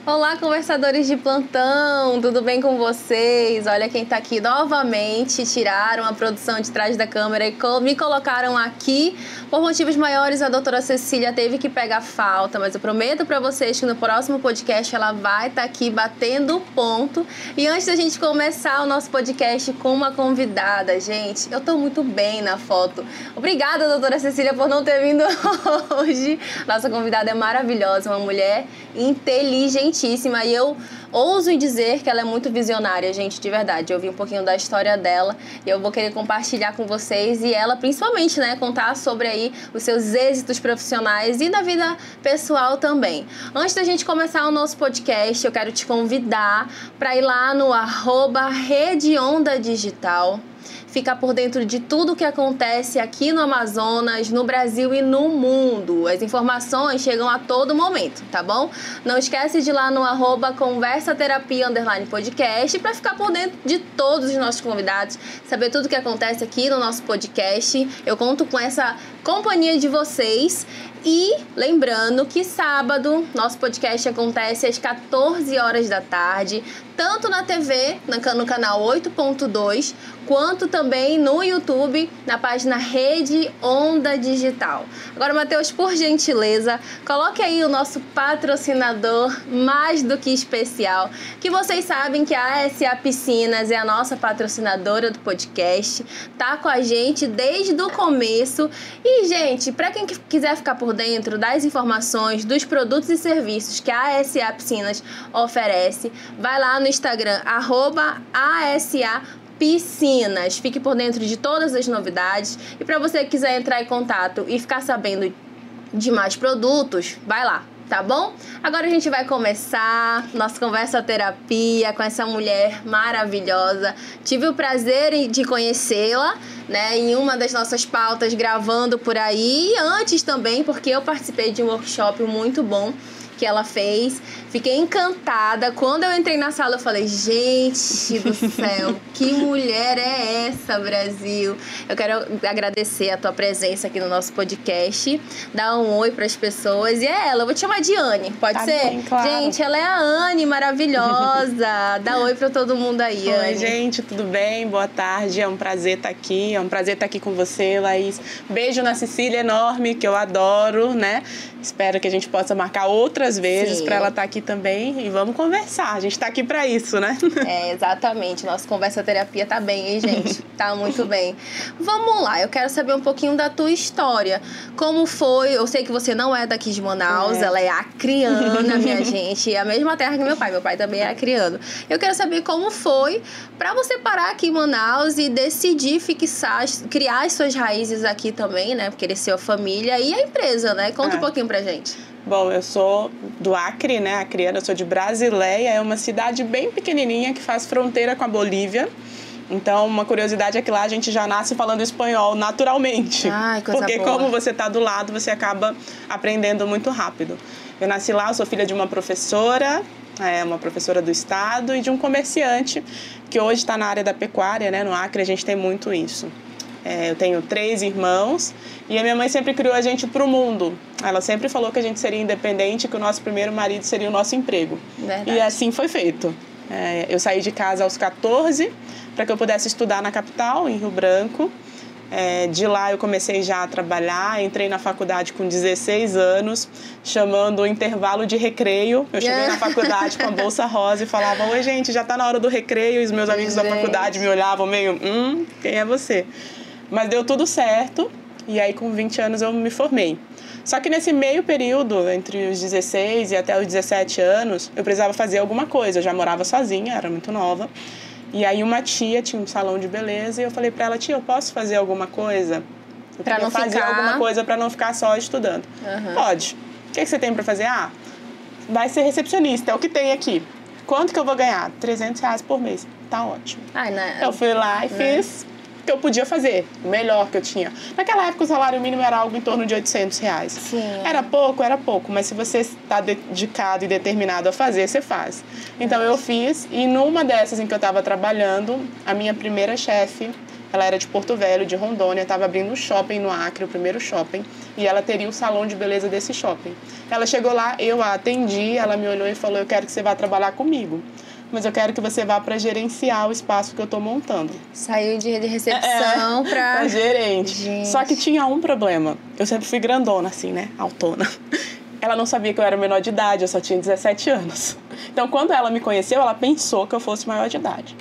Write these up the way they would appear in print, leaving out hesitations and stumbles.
Olá, conversadores de plantão, tudo bem com vocês? Olha quem tá aqui novamente, tiraram a produção de trás da câmera e me colocaram aqui. Por motivos maiores, a doutora Cecília teve que pegar falta, mas eu prometo pra vocês que no próximo podcast ela vai estar aqui batendo ponto. E antes da gente começar o nosso podcast com uma convidada, gente, eu tô muito bem na foto. Obrigada, doutora Cecília, por não ter vindo hoje. Nossa convidada é maravilhosa, uma mulher inteligentíssima e eu ouso dizer que ela é muito visionária, gente, de verdade. Eu vi um pouquinho da história dela e eu vou querer compartilhar com vocês e ela principalmente, né, contar sobre aí os seus êxitos profissionais e da vida pessoal também. Antes da gente começar o nosso podcast, eu quero te convidar para ir lá no @Rede Onda Digital. Ficar por dentro de tudo que acontece aqui no Amazonas, no Brasil e no mundo. As informações chegam a todo momento, tá bom? Não esquece de ir lá no @conversaterapia_podcast para ficar por dentro de todos os nossos convidados, saber tudo que acontece aqui no nosso podcast. Eu conto com essa companhia de vocês. E lembrando que sábado nosso podcast acontece às 14 horas da tarde, tanto na TV, no canal 8.2, quanto também no YouTube, na página Rede Onda Digital. Agora, Matheus, por gentileza, coloque aí o nosso patrocinador mais do que especial, que vocês sabem que a ASA Piscinas é a nossa patrocinadora do podcast, tá com a gente desde o começo. E, gente, para quem quiser ficar por dentro das informações dos produtos e serviços que a ASA Piscinas oferece, vai lá no Instagram, @ASA Piscinas. Fique por dentro de todas as novidades. E para você que quiser entrar em contato e ficar sabendo de mais produtos, vai lá, tá bom? Agora a gente vai começar nossa conversa terapia com essa mulher maravilhosa. Tive o prazer de conhecê-la, né, em uma das nossas pautas, gravando por aí. E antes também, porque eu participei de um workshop muito bom que ela fez. Fiquei encantada. Quando eu entrei na sala, eu falei, gente do céu, que mulher é essa, Brasil? Eu quero agradecer a tua presença aqui no nosso podcast, dar um oi para as pessoas. E é ela, eu vou te chamar de Anne, pode ser? Bem, claro. Gente, ela é a Anne, maravilhosa. Dá oi para todo mundo aí, Anne. Oi, gente, tudo bem? Boa tarde, é um prazer estar aqui. É um prazer estar aqui com você, Laís. Beijo na Cecília enorme, que eu adoro, né? Espero que a gente possa marcar outras vezes para ela estar aqui também e vamos conversar. A gente está aqui para isso, né? É, exatamente. Nossa conversa terapia tá bem, hein, gente? Tá muito bem. Vamos lá, eu quero saber um pouquinho da tua história. Como foi? Eu sei que você não é daqui de Manaus, ela é acriana, minha gente. É a mesma terra que meu pai. Meu pai também é acriano. Eu quero saber como foi para você parar aqui em Manaus e decidir fixar, criar as suas raízes aqui também, né? Porque cresceu a família e a empresa, né? Conta um pouquinho pra gente. Bom, eu sou do Acre, né, acriana, eu sou de Brasileia, é uma cidade bem pequenininha que faz fronteira com a Bolívia. Então, uma curiosidade é que lá a gente já nasce falando espanhol naturalmente. Ai, coisa porque boa. como você está do lado, você acaba aprendendo muito rápido. Eu nasci lá, eu sou filha de uma professora do estado e de um comerciante que hoje está na área da pecuária, né, no Acre a gente tem muito isso. Eu tenho 3 irmãos e a minha mãe sempre criou a gente para o mundo. Ela sempre falou que a gente seria independente, que o nosso primeiro marido seria o nosso emprego. Verdade. E assim foi feito. Eu saí de casa aos 14 para que eu pudesse estudar na capital, em Rio Branco. De lá eu comecei já a trabalhar, entrei na faculdade com 16 anos, chamando o intervalo de recreio. Eu cheguei na faculdade com a bolsa rosa e falava, oi gente, já está na hora do recreio. E os meus amigos da faculdade me olhavam meio, quem é você? Mas deu tudo certo e aí com 20 anos eu me formei. Só que nesse meio período, entre os 16 e até os 17 anos, eu precisava fazer alguma coisa. Eu já morava sozinha, era muito nova. E aí uma tia tinha um salão de beleza e eu falei pra ela, tia, eu posso fazer alguma coisa? Eu queria fazer alguma coisa pra não ficar só estudando. Pode. O que você tem pra fazer? Vai ser recepcionista, é o que tem aqui. Quanto que eu vou ganhar? R$300 por mês. Tá ótimo. Eu fui lá e fiz que eu podia fazer, o melhor que eu tinha. Naquela época o salário mínimo era algo em torno de R$800. Sim. Era pouco, mas se você está dedicado e determinado a fazer, você faz. Então eu fiz, e numa dessas em que eu estava trabalhando, a minha primeira chefe Ela era de Porto Velho, de Rondônia, estava abrindo um shopping no Acre, o primeiro shopping, e ela teria o salão de beleza desse shopping. Ela chegou lá, eu a atendi, ela me olhou e falou: eu quero que você vá trabalhar comigo, mas eu quero que você vá para gerenciar o espaço que eu estou montando. Saiu de recepção para gerente. Gente. Só que tinha um problema. Eu sempre fui grandona, assim, né? Altona. Ela não sabia que eu era menor de idade, eu só tinha 17 anos. Então, quando ela me conheceu, ela pensou que eu fosse maior de idade.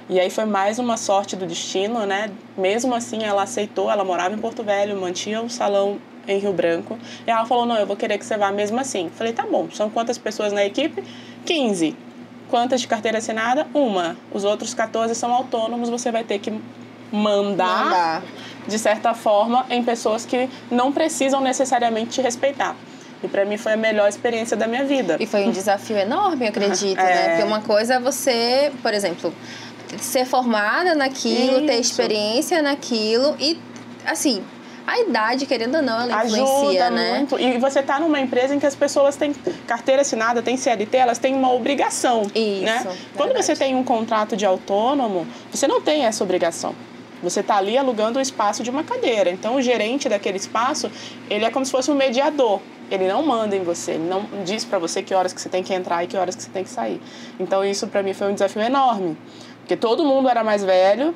E aí foi mais uma sorte do destino, né? Mesmo assim, ela aceitou, ela morava em Porto Velho, mantinha um salão em Rio Branco. E ela falou: não, eu vou querer que você vá mesmo assim. Falei: tá bom, são quantas pessoas na equipe? 15. Quantas de carteira assinada? 1. Os outros 14 são autônomos, você vai ter que mandar, de certa forma, em pessoas que não precisam necessariamente te respeitar. E para mim foi a melhor experiência da minha vida. E foi um desafio enorme, eu acredito, né? Porque uma coisa é você, por exemplo, ser formada naquilo, ter experiência naquilo e, assim, a idade, querendo ou não, ela influencia, ajuda né? muito. E você tá numa empresa em que as pessoas têm carteira assinada, têm CLT, elas têm uma obrigação, Isso, né? Quando verdade. você tem um contrato de autônomo, você não tem essa obrigação. Você está ali alugando o espaço de uma cadeira. Então, o gerente daquele espaço, ele é como se fosse um mediador. Ele não manda em você, ele não diz para você que horas que você tem que entrar e que horas que você tem que sair. Então, isso para mim foi um desafio enorme. Porque todo mundo era mais velho,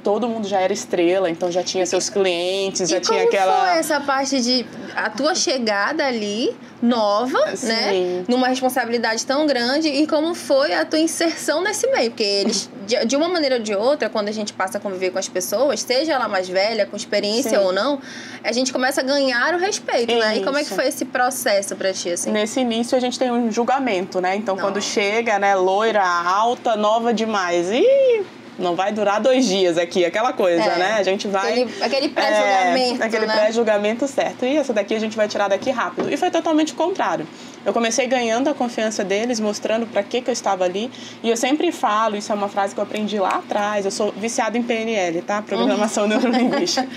todo mundo já era estrela, então já tinha seus clientes, já tinha aquela... E como foi essa parte de a tua chegada ali, nova, Sim. né? Numa responsabilidade tão grande, e como foi a tua inserção nesse meio? Porque eles, de uma maneira ou de outra, quando a gente passa a conviver com as pessoas, seja ela mais velha, com experiência Sim. ou não, a gente começa a ganhar o respeito, né? E como é que foi esse processo pra ti, assim? Nesse início a gente tem um julgamento, né? Então quando chega, né, loira, alta, nova demais, e não vai durar 2 dias aqui, aquela coisa, né? A gente vai... Aquele pré-julgamento, aquele né? pré-julgamento certo. E essa daqui a gente vai tirar daqui rápido. E foi totalmente o contrário. Eu comecei ganhando a confiança deles, mostrando para que eu estava ali. E eu sempre falo, isso é uma frase que eu aprendi lá atrás, eu sou viciada em PNL, tá? Programação Neurolinguística.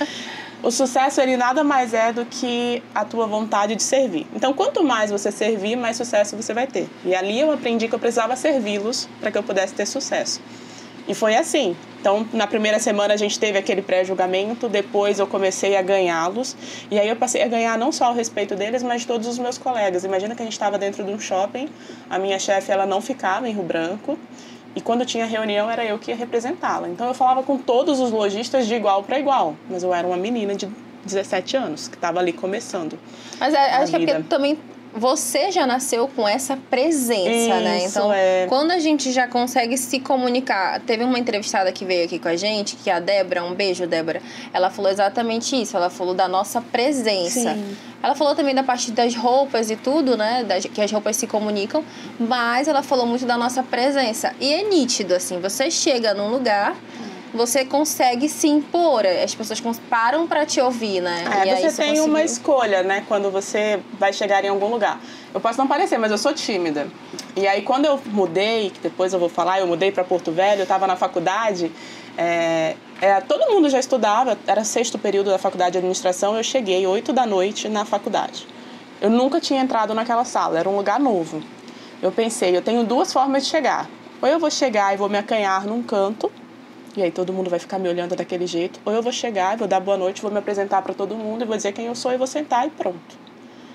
O sucesso, ele nada mais é do que a tua vontade de servir. Então, quanto mais você servir, mais sucesso você vai ter. E ali eu aprendi que eu precisava servi-los para que eu pudesse ter sucesso. E foi assim. Então, na primeira semana a gente teve aquele pré-julgamento, depois eu comecei a ganhá-los. E aí eu passei a ganhar não só o respeito deles, mas de todos os meus colegas. Imagina que a gente estava dentro de um shopping, a minha chefe, ela não ficava em Rio Branco. E quando tinha reunião, era eu que ia representá-la. Então, eu falava com todos os lojistas de igual para igual. Mas eu era uma menina de 17 anos, que estava ali começando. Mas acho que é porque também você já nasceu com essa presença, né? Então, quando a gente já consegue se comunicar... Teve uma entrevistada que veio aqui com a gente, que é a Débora, um beijo, Débora. Ela falou exatamente isso, ela falou da nossa presença. Sim. Ela falou também da parte das roupas e tudo, né? Que as roupas se comunicam, mas ela falou muito da nossa presença. E é nítido, assim, você chega num lugar... Você consegue se impor, as pessoas param para te ouvir, né? E aí você tem uma escolha, né? Quando você vai chegar em algum lugar. Eu posso não parecer, mas eu sou tímida. E aí quando eu mudei, que depois eu vou falar, eu mudei para Porto Velho, eu estava na faculdade, todo mundo já estudava, era 6º período da faculdade de administração, eu cheguei 8 da noite na faculdade. Eu nunca tinha entrado naquela sala, era um lugar novo. Eu pensei, eu tenho 2 formas de chegar. Ou eu vou chegar e vou me acanhar num canto, e aí todo mundo vai ficar me olhando daquele jeito. Ou eu vou chegar, vou dar boa noite, vou me apresentar para todo mundo e vou dizer quem eu sou e vou sentar e pronto.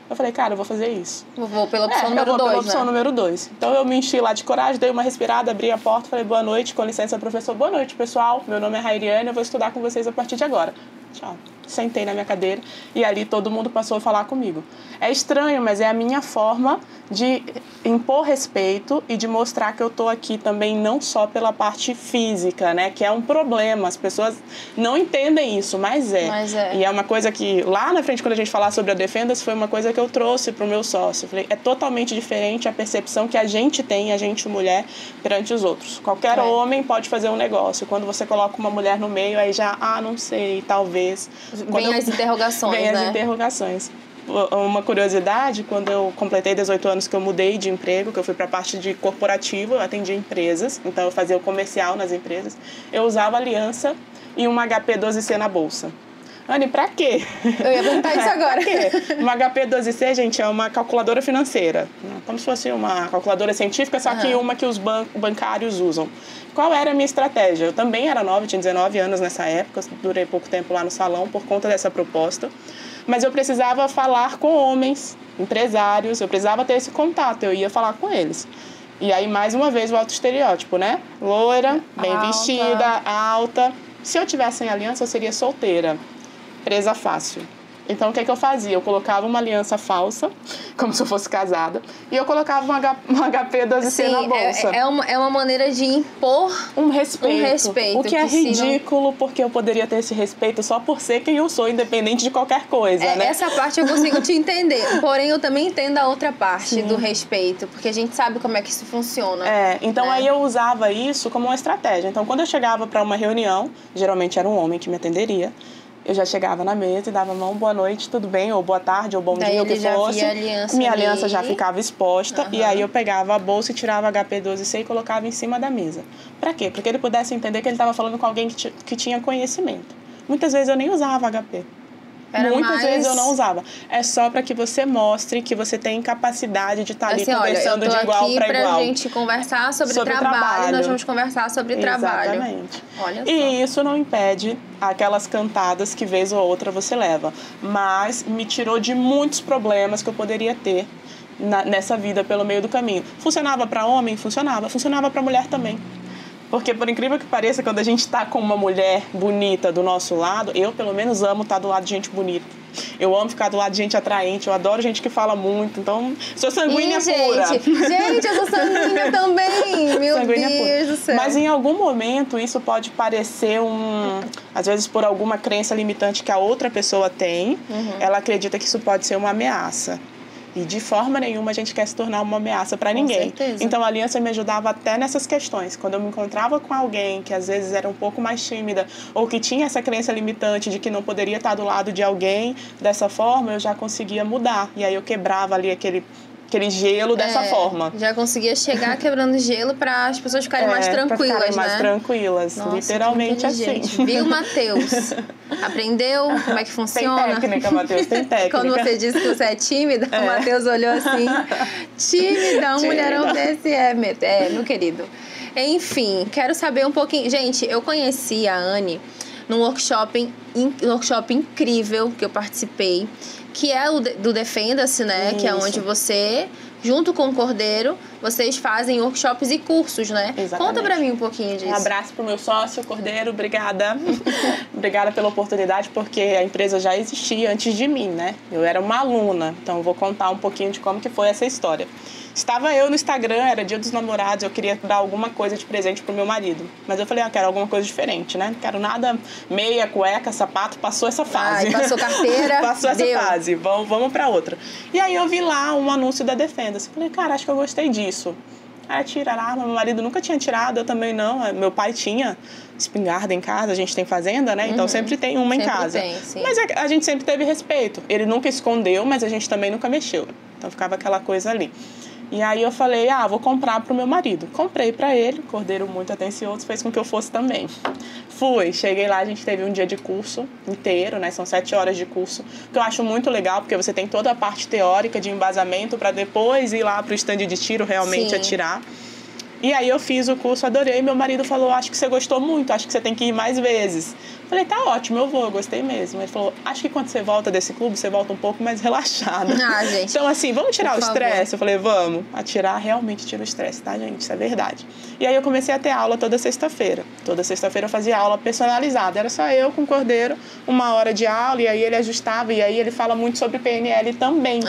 Eu falei, cara, eu vou fazer isso. Eu vou pela opção número 2, eu vou pela opção número 2. Então eu me enchi lá de coragem, dei uma respirada, abri a porta, falei, boa noite, com licença, professor. Boa noite, pessoal. Meu nome é Rairiane, eu vou estudar com vocês a partir de agora. Tchau. Sentei na minha cadeira e ali todo mundo passou a falar comigo. É estranho, mas é a minha forma de impor respeito e de mostrar que eu tô aqui também não só pela parte física, né? Que é um problema, as pessoas não entendem isso, mas é. E é uma coisa que lá na frente, quando a gente falar sobre a Defenda-se, foi uma coisa que eu trouxe pro meu sócio. Eu falei, é totalmente diferente a percepção que a gente tem, a gente mulher, perante os outros. Qualquer homem pode fazer um negócio. Quando você coloca uma mulher no meio, aí já, não sei, talvez... Vem as interrogações, Vem as interrogações. Uma curiosidade, quando eu completei 18 anos que eu mudei de emprego, que eu fui para a parte de corporativo, eu atendia empresas, então eu fazia o comercial nas empresas, eu usava aliança e uma HP 12C na bolsa. Anny, pra quê? Eu ia perguntar isso agora. Pra quê? Uma HP 12C, gente, é uma calculadora financeira. Como se fosse uma calculadora científica, só que uma que os bancários usam. Qual era a minha estratégia? Eu também era nova, tinha 19 anos nessa época, durei pouco tempo lá no salão por conta dessa proposta. Mas eu precisava falar com homens, empresários, eu precisava ter esse contato, eu ia falar com eles. E aí, mais uma vez, o autoestereótipo, né? Loira, bem vestida, alta. Se eu tivesse em aliança, eu seria solteira, presa fácil. Então, o que eu fazia? Eu colocava uma aliança falsa, como se eu fosse casada, e eu colocava uma HP 12C na bolsa. É uma maneira de impor um respeito. O que é ridículo, porque eu poderia ter esse respeito só por ser quem eu sou, independente de qualquer coisa, né? Essa parte eu consigo te entender. Porém, eu também entendo a outra parte do respeito, porque a gente sabe como é que isso funciona. Então aí eu usava isso como uma estratégia. Então, quando eu chegava para uma reunião, geralmente era um homem que me atenderia, eu já chegava na mesa e dava a mão, boa noite, tudo bem, ou boa tarde, ou bom dia, o que fosse. Minha aliança já ficava exposta, e aí eu pegava a bolsa e tirava a HP 12C e colocava em cima da mesa. Pra quê? Para que ele pudesse entender que ele estava falando com alguém que tinha conhecimento. Muitas vezes eu nem usava HP. Muitas vezes eu não usava. É só para que você mostre que você tem capacidade de estar ali conversando de igual para igual. Eu tô aqui pra gente conversar sobre trabalho. Nós vamos conversar sobre trabalho. Exatamente. Olha só. E isso não impede aquelas cantadas que vez ou outra você leva. Mas me tirou de muitos problemas que eu poderia ter nessa vida pelo meio do caminho. Funcionava para homem? Funcionava. Funcionava para mulher também. Porque, por incrível que pareça, quando a gente está com uma mulher bonita do nosso lado, eu, pelo menos, amo estar do lado de gente bonita. Eu amo ficar do lado de gente atraente, eu adoro gente que fala muito, então sou sanguínea pura. Gente, eu sou sanguínea também, meu sanguínea Deus pura. Do céu. Mas em algum momento isso pode parecer às vezes por alguma crença limitante que a outra pessoa tem, ela acredita que isso pode ser uma ameaça. E de forma nenhuma a gente quer se tornar uma ameaça para ninguém. Certeza. Então a aliança me ajudava até nessas questões. Quando eu me encontrava com alguém que às vezes era um pouco mais tímida ou que tinha essa crença limitante de que não poderia estar do lado de alguém dessa forma, eu já conseguia mudar. E aí eu quebrava ali aquele gelo dessa forma. Já conseguia chegar quebrando gelo para as pessoas ficarem mais tranquilas, ficarem mais tranquilas. Nossa, literalmente assim. Viu, Matheus? Aprendeu como é que funciona? Tem técnica, Matheus, tem técnica. Quando você disse que você é tímida, o Matheus olhou assim, tímida, um mulherão desse meu querido. Enfim, quero saber um pouquinho. Gente, eu conheci a Anny num workshop incrível que eu participei, que é o do Defenda-se, né? Isso. Que é onde você, junto com o Cordeiro, vocês fazem workshops e cursos, né? Exatamente. Conta pra mim um pouquinho disso. Um abraço pro meu sócio, Cordeiro, obrigada. Obrigada pela oportunidade, porque a empresa já existia antes de mim, né? Eu era uma aluna, então eu vou contar um pouquinho de como que foi essa história. Estava eu no Instagram, era Dia dos Namorados, eu queria dar alguma coisa de presente pro meu marido. Mas eu falei, quero alguma coisa diferente, né? Não quero nada meia, cueca, sapato, passou essa fase. Passou carteira. Passou essa fase, vamos pra outra. E aí eu vi lá um anúncio da Defenda-se. Falei, cara, acho que eu gostei disso. Tira a arma, meu marido nunca tinha tirado, eu também não. Meu pai tinha espingarda em casa, a gente tem fazenda, né? Então sempre tem uma em casa. Sim. Mas a gente sempre teve respeito. Ele nunca escondeu, mas a gente também nunca mexeu. Então ficava aquela coisa ali. E aí eu falei, vou comprar pro meu marido. Comprei pra ele, o Cordeiro muito atencioso, fez com que eu fosse também. Cheguei lá, a gente teve um dia de curso inteiro, né? São 7 horas de curso, que eu acho muito legal, porque você tem toda a parte teórica de embasamento para depois ir lá pro stand de tiro realmente atirar. E aí eu fiz o curso, adorei. Meu marido falou, acho que você gostou muito, acho que você tem que ir mais vezes. Falei, tá ótimo, eu vou, gostei mesmo. Ele falou, acho que quando você volta desse clube, você volta um pouco mais relaxada. Gente. Então, assim, vamos tirar o estresse? Eu falei, vamos. Atirar realmente tira o estresse, tá, gente? Isso é verdade. E aí eu comecei a ter aula toda sexta-feira. Toda sexta-feira eu fazia aula personalizada. Era só eu com o Cordeiro, 1 hora de aula, e aí ele ajustava. E aí ele fala muito sobre PNL também.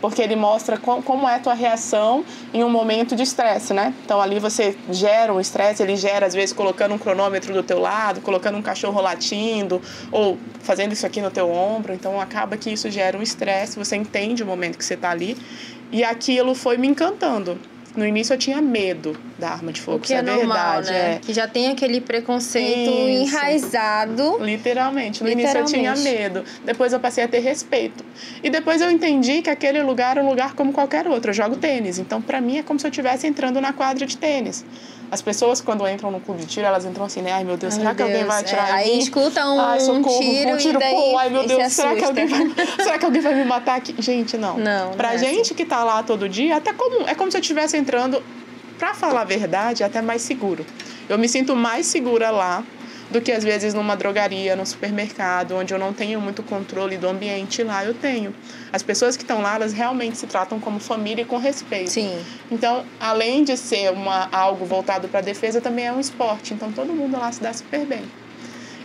Porque ele mostra como é a tua reação em um momento de estresse, né? Então, ali você gera um estresse, ele gera, às vezes, colocando um cronômetro do teu lado, colocando um cachorro latindo, ou fazendo isso aqui no teu ombro. Então, acaba que isso gera um estresse, você entende o momento que você está ali. E aquilo foi me encantando. No início eu tinha medo da arma de fogo, o que é normal, verdade. Né? Que já tem aquele preconceito enraizado. Literalmente. No início eu tinha medo. Depois eu passei a ter respeito. E depois eu entendi que aquele lugar é um lugar como qualquer outro. Eu jogo tênis. Então, pra mim, é como se eu estivesse entrando na quadra de tênis. As pessoas, quando entram no clube de tiro, elas entram assim, né? Ai, meu Deus, será que alguém vai atirar em mim? Aí escuta um tiro e daí pô, ai, meu Deus, será que alguém vai me matar aqui? Gente, não. Pra gente que tá lá todo dia, é como se eu estivesse entrando, pra falar a verdade, até mais seguro. Eu me sinto mais segura lá do que, às vezes, numa drogaria, num supermercado, onde eu não tenho muito controle do ambiente. Lá eu tenho. As pessoas que estão lá, elas realmente se tratam como família e com respeito. Sim. Então, além de ser algo voltado para a defesa, também é um esporte. Então, todo mundo lá se dá super bem.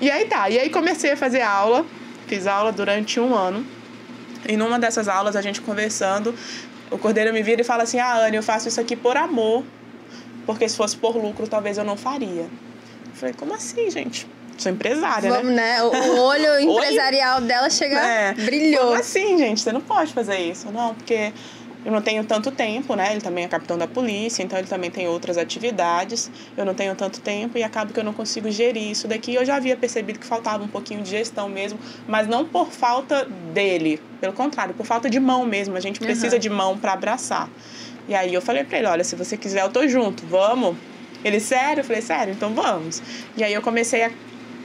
E aí comecei a fazer aula. Fiz aula durante 1 ano. E numa dessas aulas, a gente conversando, o Cordeiro me vira e fala assim, Anne, eu faço isso aqui por amor, porque se fosse por lucro, talvez eu não faria. Eu falei, como assim, gente? Sou empresária, né? O olho empresarial dela brilhou. Como assim, gente? Você não pode fazer isso. Não, porque eu não tenho tanto tempo, né? Ele também é capitão da polícia, então ele também tem outras atividades. Eu não tenho tanto tempo e acabo que eu não consigo gerir isso daqui. Eu já havia percebido que faltava um pouquinho de gestão mesmo, mas não por falta dele. Pelo contrário, por falta de mão mesmo. A gente precisa de mão para abraçar. E aí eu falei para ele, olha, se você quiser eu tô junto, vamos? Ele, sério? Eu falei, sério? Então vamos. E aí eu comecei a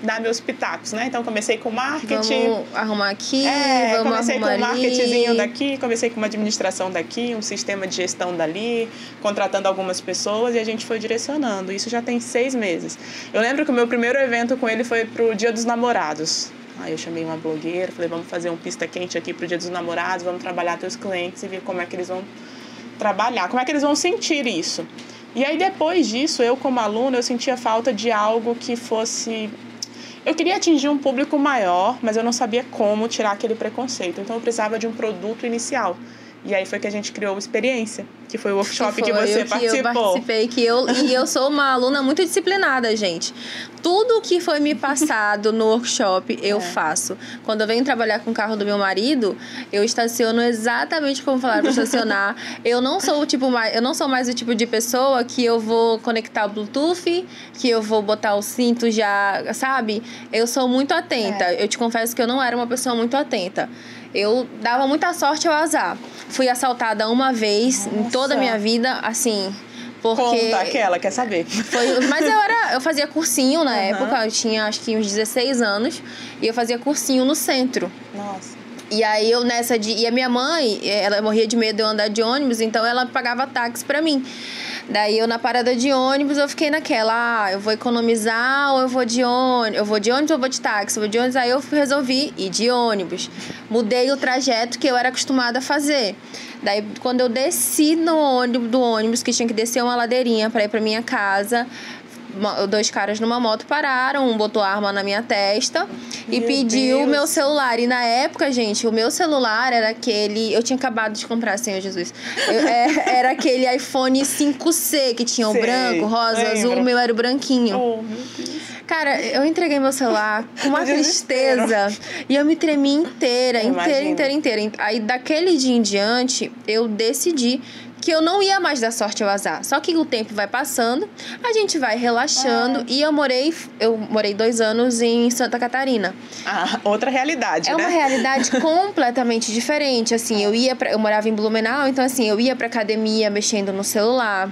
dar meus pitacos, né? Então comecei com marketing. Vamos arrumar aqui, vamos comecei arrumar com um marketingzinho daqui, comecei com uma administração daqui, um sistema de gestão dali, contratando algumas pessoas e a gente foi direcionando. Isso já tem 6 meses. Eu lembro que o meu primeiro evento com ele foi pro Dia dos Namorados. Aí eu chamei uma blogueira, falei, vamos fazer um pista quente aqui pro Dia dos Namorados, vamos trabalhar teus clientes e ver como é que eles vão trabalhar, como é que eles vão sentir isso. E aí, depois disso, eu como aluna, eu sentia falta de algo que fosse... Eu queria atingir um público maior, mas eu não sabia como tirar aquele preconceito. Então, eu precisava de um produto inicial. E aí foi que a gente criou o Experiência, que foi o workshop que você participou. Eu participei, e eu sou uma aluna muito disciplinada, gente. Tudo que foi me passado no workshop, eu faço. Quando eu venho trabalhar com o carro do meu marido, eu estaciono exatamente como falaram para estacionar. Eu não sou mais o tipo de pessoa que eu vou conectar o Bluetooth, que eu vou botar o cinto já, sabe? Eu sou muito atenta. Eu te confesso que eu não era uma pessoa muito atenta. Eu dava muita sorte ao azar. Fui assaltada uma vez em toda a minha vida, assim... Porque... Conta aquela, quer saber. Mas eu fazia cursinho na época, eu tinha acho que uns 16 anos, e eu fazia cursinho no centro. Nossa. E aí eu e a minha mãe, ela morria de medo de eu andar de ônibus, então ela pagava táxi pra mim. Daí eu na parada de ônibus, eu fiquei naquela, eu vou economizar ou eu vou de ônibus? Eu vou de ônibus ou eu vou de táxi? Eu vou de ônibus, aí eu resolvi ir de ônibus. Mudei o trajeto que eu era acostumada a fazer. Daí quando eu desci do ônibus, que tinha que descer uma ladeirinha pra ir pra minha casa, 2 caras numa moto pararam, um botou a arma na minha testa e pediu o meu celular. E na época, gente, o meu celular era aquele... Eu tinha acabado de comprar, Senhor Jesus. Era aquele iPhone 5C, que tinha o branco, rosa, azul. O meu era o branquinho. Oh, meu Deus. Cara, eu entreguei meu celular com uma tristeza. E eu me tremi inteira. Aí, daquele dia em diante, eu decidi que eu não ia mais dar sorte ao azar. Só que o tempo vai passando, a gente vai relaxando. E eu morei 2 anos em Santa Catarina. Outra realidade, né? É uma realidade completamente diferente. Assim, eu morava em Blumenau, então assim, eu ia pra academia mexendo no celular.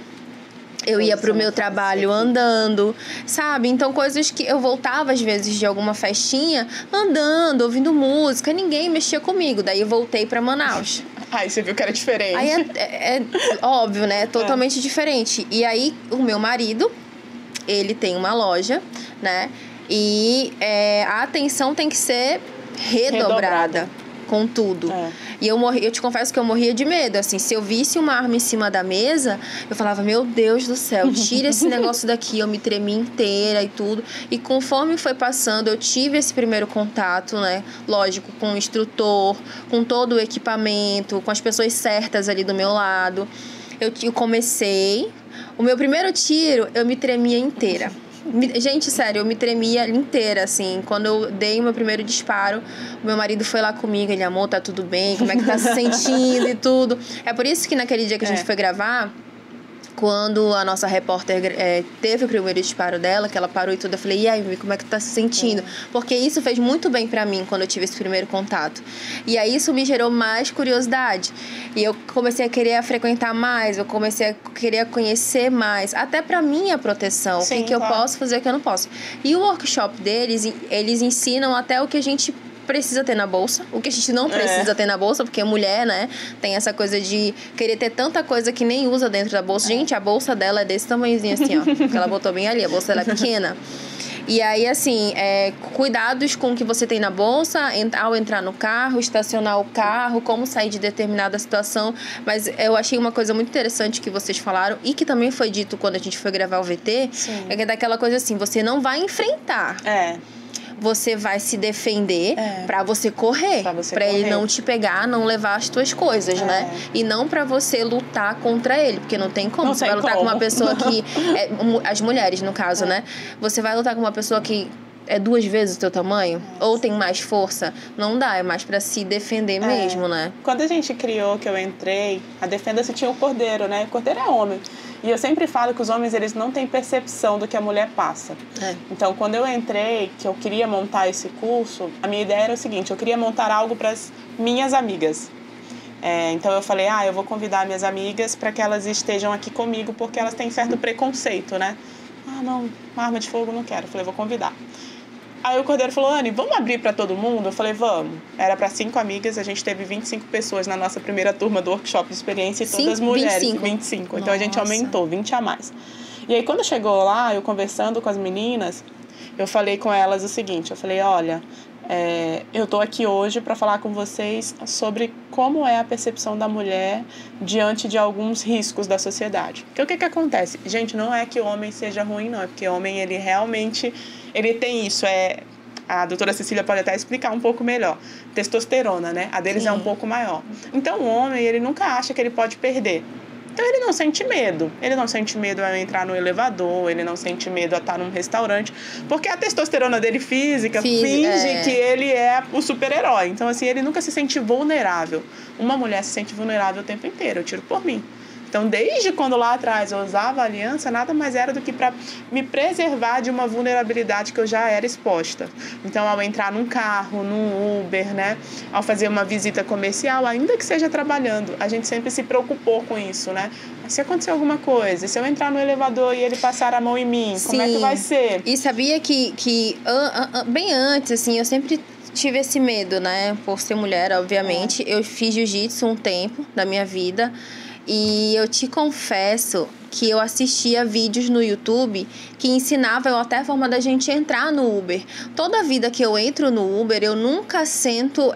Eu ia pro meu trabalho andando, sabe? Então, coisas que eu voltava, às vezes, de alguma festinha, andando, ouvindo música. Ninguém mexia comigo. Daí, eu voltei pra Manaus. Aí, você viu que era diferente. Aí, é óbvio, né? Totalmente diferente. E aí, o meu marido, ele tem uma loja, né? E a atenção tem que ser redobrada. Com tudo. E eu te confesso que eu morria de medo. Assim, se eu visse uma arma em cima da mesa, eu falava, meu Deus do céu, tira esse negócio daqui. Eu me tremi inteira e tudo. E conforme foi passando, eu tive esse primeiro contato, né? Lógico, com o instrutor, com todo o equipamento, com as pessoas certas ali do meu lado. Eu comecei. O meu primeiro tiro, eu me tremia inteira. Gente, sério, eu me tremia inteira, assim. Quando eu dei o meu primeiro disparo, o meu marido foi lá comigo. Ele, amor, tá tudo bem? Como é que tá se sentindo e tudo? É por isso que naquele dia que a gente foi gravar, Quando a nossa repórter teve o primeiro disparo dela, que ela parou e tudo, eu falei, e aí, Vivi, como é que tu tá se sentindo? Porque isso fez muito bem pra mim quando eu tive esse primeiro contato. E aí isso me gerou mais curiosidade. E eu comecei a querer frequentar mais, eu comecei a querer conhecer mais, até pra minha proteção, Sim, o que eu posso fazer e o que eu não posso. E o workshop deles, eles ensinam até o que a gente precisa ter na bolsa, o que a gente não precisa ter na bolsa, porque mulher, né, tem essa coisa de querer ter tanta coisa que nem usa dentro da bolsa. Gente, a bolsa dela é desse tamanhozinho assim, ó, que ela botou bem ali, a bolsa dela é pequena. E aí, assim, cuidados com o que você tem na bolsa, ao entrar no carro, estacionar o carro, como sair de determinada situação. Mas eu achei uma coisa muito interessante que vocês falaram e que também foi dito quando a gente foi gravar o VT, é que é daquela coisa assim, você não vai enfrentar. Você vai se defender pra você correr. Pra ele não te pegar, não levar as tuas coisas, né? E não pra você lutar contra ele, porque não tem como. Você vai lutar com uma pessoa que... as mulheres, no caso, né? Você vai lutar com uma pessoa que é 2 vezes o teu tamanho? Ou tem mais força? Não dá, é mais pra se defender mesmo, né? Quando a gente criou, que eu entrei, a Defenda-se tinha o Cordeiro, né? O Cordeiro é homem. E eu sempre falo que os homens, eles não têm percepção do que a mulher passa. Então, quando eu entrei, que eu queria montar esse curso, a minha ideia era o seguinte, eu queria montar algo para as minhas amigas. Então, eu falei, eu vou convidar minhas amigas para que elas estejam aqui comigo, porque elas têm certo preconceito, né? Não, uma arma de fogo não quero. Eu falei, vou convidar. Aí o Cordeiro falou, Anny, vamos abrir para todo mundo? Eu falei, vamos. Era para 5 amigas, a gente teve 25 pessoas na nossa primeira turma do workshop de experiência e todas mulheres. 25. Então a gente aumentou, 20 a mais. E aí quando chegou lá, eu conversando com as meninas, eu falei com elas o seguinte, eu falei, olha, eu tô aqui hoje para falar com vocês sobre como é a percepção da mulher diante de alguns riscos da sociedade. Porque o que acontece? Gente, não é que o homem seja ruim, não. É porque o homem, ele realmente... Ele tem isso, a doutora Cecília pode até explicar um pouco melhor. Testosterona, né? A deles é um pouco maior. Então, o homem, ele nunca acha que ele pode perder. Então, ele não sente medo. Ele não sente medo a entrar no elevador, ele não sente medo a estar num restaurante, porque a testosterona dele física finge que ele é o super-herói. Então, assim, ele nunca se sente vulnerável. Uma mulher se sente vulnerável o tempo inteiro, eu tiro por mim. Então, desde quando lá atrás eu usava a aliança, nada mais era do que para me preservar de uma vulnerabilidade que eu já era exposta. Então, ao entrar num carro, num Uber, né? Ao fazer uma visita comercial, ainda que seja trabalhando, a gente sempre se preocupou com isso, né? Se acontecer alguma coisa, se eu entrar no elevador e ele passar a mão em mim, como é que vai ser? E sabia que bem antes, assim, eu sempre tive esse medo, né? Por ser mulher, obviamente. Eu fiz jiu-jitsu um tempo da minha vida. E eu te confesso que eu assistia vídeos no YouTube que ensinavam até a forma da gente entrar no Uber. Toda vida que eu entro no Uber, eu nunca sento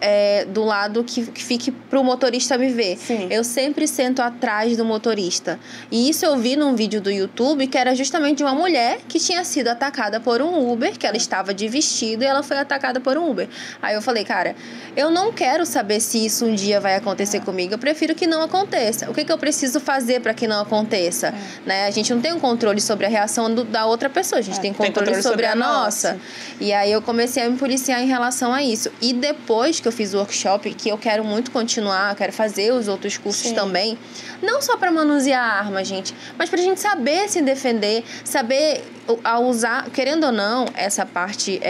do lado que fique pro motorista me ver. Eu sempre sento atrás do motorista. E isso eu vi num vídeo do YouTube que era justamente de uma mulher que tinha sido atacada por um Uber, que ela estava de vestido e ela foi atacada por um Uber. Aí eu falei, cara, eu não quero saber se isso um dia vai acontecer comigo, eu prefiro que não aconteça. O que eu preciso fazer para que não aconteça? Né? A gente não tem um controle sobre a reação da outra pessoa, a gente tem controle sobre a nossa. E aí eu comecei a me policiar em relação a isso. E depois que eu fiz o workshop, que eu quero muito continuar, eu quero fazer os outros cursos também, não só para manusear a arma, gente, mas pra gente saber se defender, saber a usar, querendo ou não, essa parte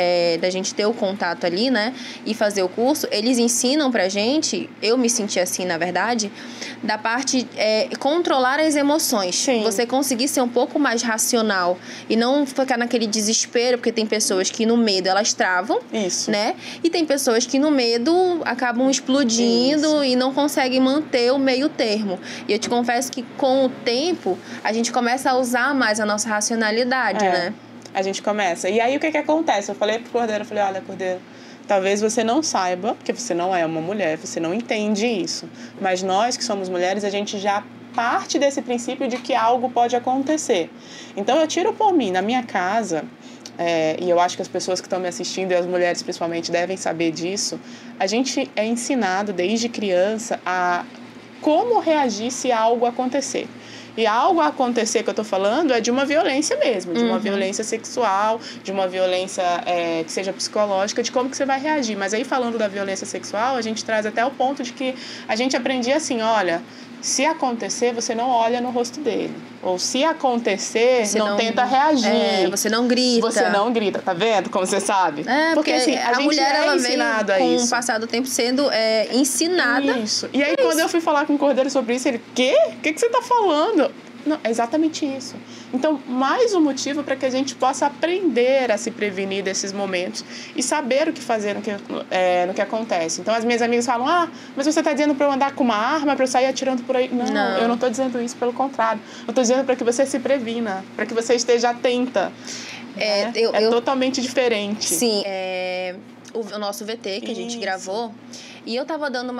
da gente ter o contato ali, né, e fazer o curso, eles ensinam pra gente, eu me senti assim, na verdade, da parte controlar as emoções. Você conseguir ser um pouco mais racional e não ficar naquele desespero, porque tem pessoas que no medo elas travam, né, e tem pessoas que no medo acabam explodindo e não conseguem manter o meio termo. E eu te confesso que com o tempo a gente começa a usar mais a nossa racionalidade, né? A gente começa. E aí o que acontece? Eu falei pro Cordeiro, eu falei, olha, Cordeiro, talvez você não saiba, porque você não é uma mulher, você não entende isso. Mas nós que somos mulheres, a gente já parte desse princípio de que algo pode acontecer. Então eu tiro por mim, na minha casa, e eu acho que as pessoas que estão me assistindo e as mulheres principalmente devem saber disso, a gente é ensinado desde criança a como reagir se algo acontecer. E algo acontecer que eu estou falando é de uma violência mesmo, de uma violência sexual, de uma violência que seja psicológica, de como que você vai reagir. Mas aí falando da violência sexual, a gente traz até o ponto de que a gente aprendia assim, olha, Se acontecer, você não olha no rosto dele. Ou se acontecer, você não tenta reagir. Você não grita. Você não grita, tá vendo? Como você sabe. Porque assim, a gente mulher, ela ensinado veio, a isso. Com o passar do tempo, sendo ensinada. Isso. E aí, quando eu fui falar com o Cordeiro sobre isso, ele, quê? O que você tá falando? Não, é exatamente isso. Então, mais um motivo para que a gente possa aprender a se prevenir desses momentos e saber o que fazer no que acontece. Então, as minhas amigas falam, mas você está dizendo para eu andar com uma arma, para eu sair atirando por aí? Não. Eu não estou dizendo isso, pelo contrário. Eu estou dizendo para que você se previna, para que você esteja atenta. Totalmente diferente. Sim, o nosso VT que a gente gravou, e eu estava dando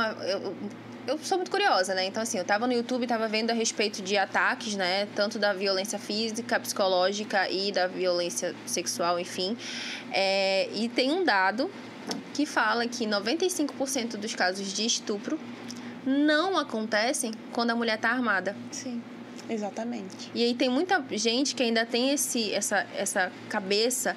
eu sou muito curiosa, né? Então, assim, eu tava no YouTube, tava vendo a respeito de ataques, né? Tanto da violência física, psicológica e da violência sexual, enfim. E tem um dado que fala que 95% dos casos de estupro não acontecem quando a mulher tá armada. Sim, exatamente. E aí tem muita gente que ainda tem essa cabeça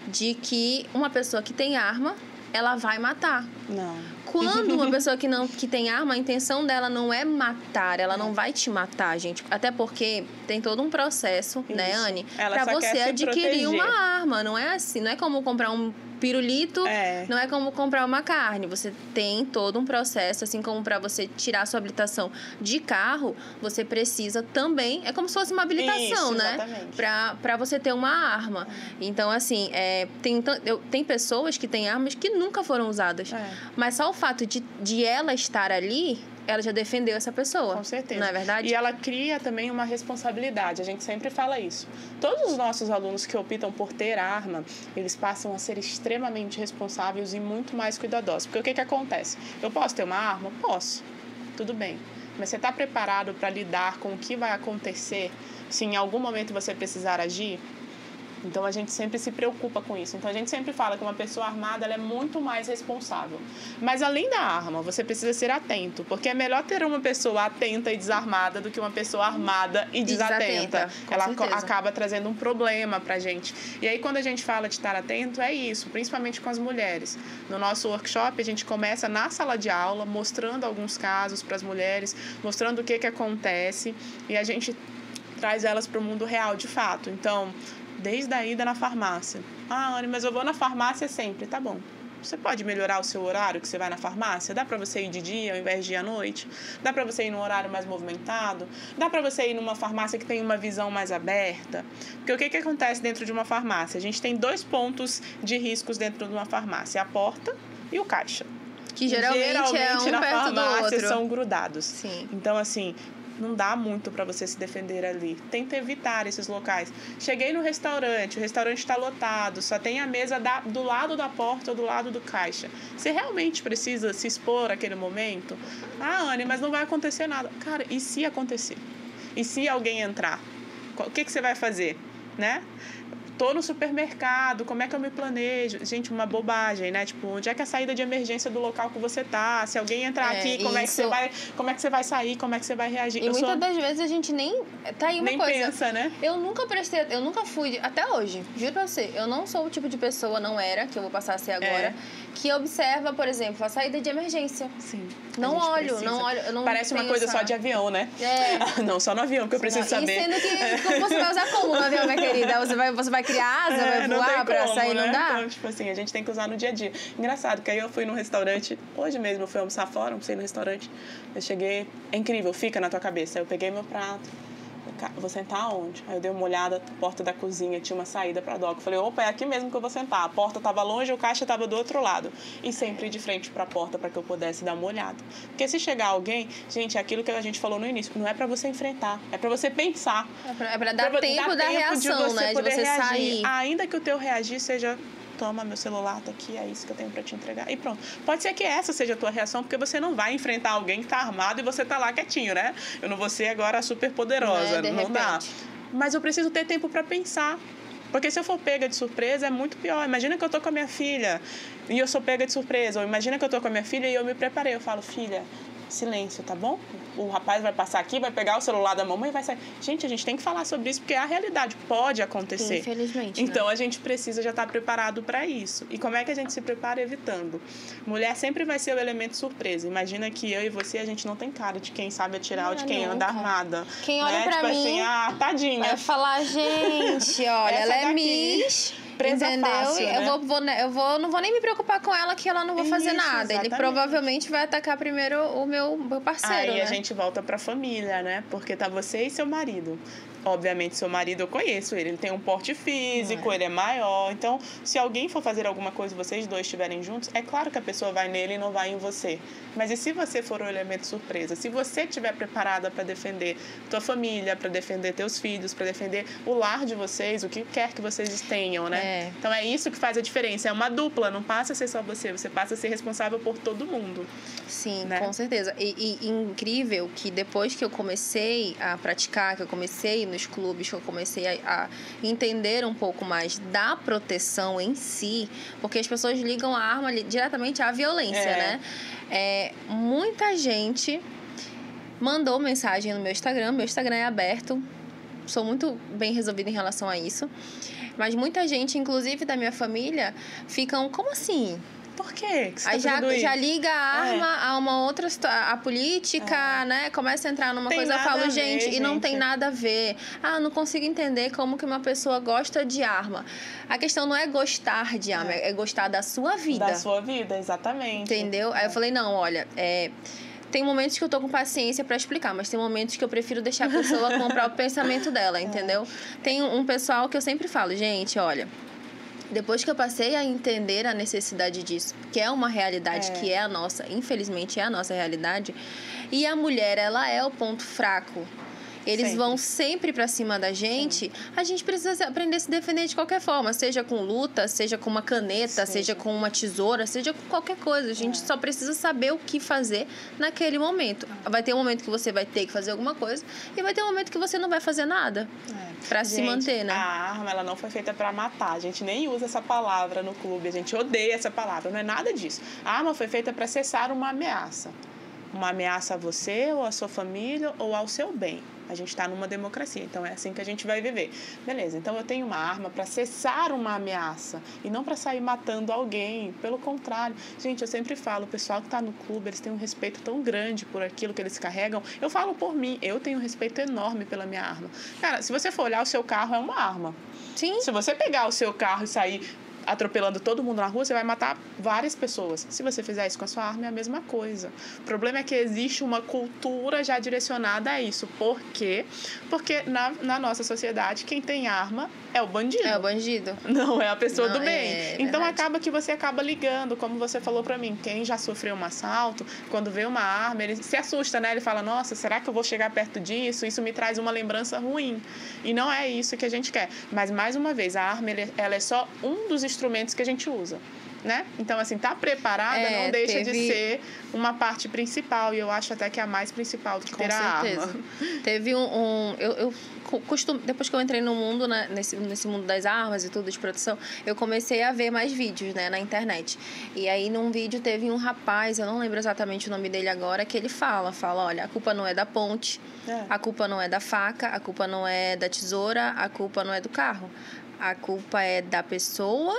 de que uma pessoa que tem arma, ela vai matar. Não. Quando uma pessoa que tem arma, a intenção dela não é matar, ela não vai te matar, gente. Até porque tem todo um processo, né, Anne? Pra você adquirir uma arma. Não é assim, não é como comprar um pirulito, não é como comprar uma carne. Você tem todo um processo, assim como para você tirar sua habilitação de carro, você precisa também, é como se fosse uma habilitação, né? Para você ter uma arma. Então, assim, tem pessoas que têm armas que nunca foram usadas. Mas só o fato de ela estar ali, ela já defendeu essa pessoa. Com certeza. Não é verdade? E ela cria também uma responsabilidade. A gente sempre fala isso. Todos os nossos alunos que optam por ter arma, eles passam a ser extremamente responsáveis e muito mais cuidadosos. Porque o que acontece? Eu posso ter uma arma? Posso. Tudo bem. Mas você está preparado para lidar com o que vai acontecer se em algum momento você precisar agir? Então, a gente sempre se preocupa com isso. Então, a gente sempre fala que uma pessoa armada ela é muito mais responsável. Mas, além da arma, você precisa ser atento. Porque é melhor ter uma pessoa atenta e desarmada do que uma pessoa armada e desatenta. Ela acaba trazendo um problema pra gente. E aí, quando a gente fala de estar atento, é isso. Principalmente com as mulheres. No nosso workshop, a gente começa na sala de aula, mostrando alguns casos para as mulheres, mostrando o que acontece. E a gente traz elas para o mundo real, de fato. Então, desde a ida na farmácia. Anne, mas eu vou na farmácia sempre. Tá bom. Você pode melhorar o seu horário que você vai na farmácia? Dá para você ir de dia ao invés de ir à noite? Dá para você ir num horário mais movimentado? Dá para você ir numa farmácia que tem uma visão mais aberta? Porque o que acontece dentro de uma farmácia? A gente tem 2 pontos de riscos dentro de uma farmácia. A porta e o caixa. Que geralmente é um na perto do farmácia outro. São grudados. Sim. Então, assim, não dá muito para você se defender ali. Tenta evitar esses locais. Cheguei no restaurante, o restaurante está lotado, só tem a mesa do lado da porta ou do lado do caixa. Você realmente precisa se expor naquele momento? Anne, mas não vai acontecer nada. Cara, e se acontecer? E se alguém entrar? O que você vai fazer, né? Tô no supermercado, como é que eu me planejo? Gente, uma bobagem, né? Tipo, onde é que é a saída de emergência do local que você tá? Se alguém entrar aqui, como é que você vai sair? Como é que você vai reagir? E muitas das vezes a gente nem... Tá aí uma coisa. Nem pensa, né? Eu nunca fui, até hoje, juro pra você, eu não sou o tipo de pessoa, não era, que eu vou passar a ser agora, que observa, por exemplo, a saída de emergência. Sim. Não olho, eu não Parece uma coisa só de avião, né? Não, só no avião que eu preciso saber. E sendo que você vai usar como no avião, minha querida? Você vai criar asa, vai voar pra sair, né? não dá? Então, tipo assim, a gente tem que usar no dia a dia. Engraçado, que aí eu fui num restaurante, hoje mesmo eu fui almoçar fora, almocei no restaurante, eu cheguei, é incrível, fica na tua cabeça. Aí eu peguei meu prato, vou sentar onde? Aí eu dei uma olhada, a porta da cozinha tinha uma saída pra doca. Eu falei, opa, é aqui mesmo que eu vou sentar. A porta tava longe, o caixa tava do outro lado. E sempre de frente pra porta para que eu pudesse dar uma olhada. Porque se chegar alguém, gente, é aquilo que a gente falou no início, não é pra você enfrentar, é pra você pensar. É pra dar tempo da reação, né? De você sair. Ainda que o teu reagir seja... Toma, meu celular tá aqui, é isso que eu tenho pra te entregar. E pronto. Pode ser que essa seja a tua reação, porque você não vai enfrentar alguém que tá armado e você tá lá quietinho, né? Eu não vou ser agora super poderosa, não dá. Mas eu preciso ter tempo pra pensar. Porque se eu for pega de surpresa, é muito pior. Imagina que eu tô com a minha filha e eu sou pega de surpresa. Ou imagina que eu tô com a minha filha e eu me preparei. Eu falo, filha, silêncio, tá bom? O rapaz vai passar aqui, vai pegar o celular da mamãe e vai sair. Gente, a gente tem que falar sobre isso porque a realidade pode acontecer. Infelizmente. Então, né? A gente precisa já estar preparado para isso. E como é que a gente se prepara? Evitando. Mulher sempre vai ser o elemento surpresa. Imagina que eu e você, a gente não tem cara de quem sabe atirar ou de quem anda armada. Quem olha pra tipo mim, assim, tadinha. vai falar, gente, olha, ela é Miss... Presa entendeu? fácil, né? Não vou nem me preocupar com ela, que ela não vai fazer nada. Exatamente. Ele provavelmente vai atacar primeiro o meu parceiro, Aí né? a gente volta pra família, né? Porque tá você e seu marido. Obviamente, seu marido, eu conheço ele. Ele tem um porte físico, ele é maior. Então, se alguém for fazer alguma coisa e vocês dois estiverem juntos, é claro que a pessoa vai nele e não vai em você. Mas e se você for o elemento surpresa? Se você estiver preparada para defender tua família, para defender teus filhos, para defender o lar de vocês, o que quer que vocês tenham, né? Então, é isso que faz a diferença. É uma dupla, não passa a ser só você. Você passa a ser responsável por todo mundo. Sim, né? Com certeza. E incrível que depois que eu comecei a praticar, que eu comecei nos clubes, que eu comecei a entender um pouco mais da proteção em si, porque as pessoas ligam a arma diretamente à violência, né? Muita gente mandou mensagem no meu Instagram é aberto, sou muito bem resolvida em relação a isso, mas muita gente, inclusive da minha família, ficam, como assim? Por quê? Que você aí já liga a arma a uma outra a política, né? Começa a entrar numa tem coisa, eu falo, ver, gente, e não tem nada a ver. Não consigo entender como que uma pessoa gosta de arma. A questão não é gostar de arma, é gostar da sua vida. Da sua vida, exatamente. Entendeu? Aí eu falei, não, olha, tem momentos que eu tô com paciência pra explicar, mas tem momentos que eu prefiro deixar a pessoa comprar o pensamento dela, entendeu? Tem um pessoal que eu sempre falo, gente, olha, depois que eu passei a entender a necessidade disso, que é uma realidade que é a nossa, infelizmente é a nossa realidade, e a mulher, ela é o ponto fraco. Eles vão sempre pra cima da gente. A gente precisa aprender a se defender de qualquer forma. Seja com luta, seja com uma caneta, seja com uma tesoura, seja com qualquer coisa. A gente só precisa saber o que fazer naquele momento. Vai ter um momento que você vai ter que fazer alguma coisa e vai ter um momento que você não vai fazer nada. Pra se manter, né? A arma, ela não foi feita pra matar. A gente nem usa essa palavra no clube. A gente odeia essa palavra. Não é nada disso. A arma foi feita pra cessar uma ameaça. Uma ameaça a você, ou à sua família, ou ao seu bem. A gente está numa democracia, então é assim que a gente vai viver. Beleza, então eu tenho uma arma para cessar uma ameaça e não para sair matando alguém. Pelo contrário, gente, eu sempre falo, o pessoal que está no clube, eles têm um respeito tão grande por aquilo que eles carregam. Eu falo por mim, eu tenho um respeito enorme pela minha arma. Cara, se você for olhar, o seu carro é uma arma. Sim. Se você pegar o seu carro e sair atropelando todo mundo na rua, você vai matar várias pessoas. Se você fizer isso com a sua arma, é a mesma coisa. O problema é que existe uma cultura já direcionada a isso. Por quê? Porque na nossa sociedade, quem tem arma é o bandido. É o bandido. Não é a pessoa do bem. Então, verdade. acaba que você acaba ligando, como você falou pra mim. Quem já sofreu um assalto, quando vê uma arma, ele se assusta, né? Ele fala, nossa, será que eu vou chegar perto disso? Isso me traz uma lembrança ruim. E não é isso que a gente quer. Mas, mais uma vez, a arma, ela é só um dos instrumentos que a gente usa, né? Então, assim, tá preparada não deixa de ser uma parte principal. E eu acho até que é a mais principal do que ter a arma. Teve eu costumo, depois que eu entrei no mundo, né, nesse mundo das armas e tudo, de proteção, eu comecei a ver mais vídeos, né, na internet. E aí, num vídeo, teve um rapaz, eu não lembro exatamente o nome dele agora, que ele fala, olha, a culpa não é da ponte, a culpa não é da faca, a culpa não é da tesoura, a culpa não é do carro. A culpa é da pessoa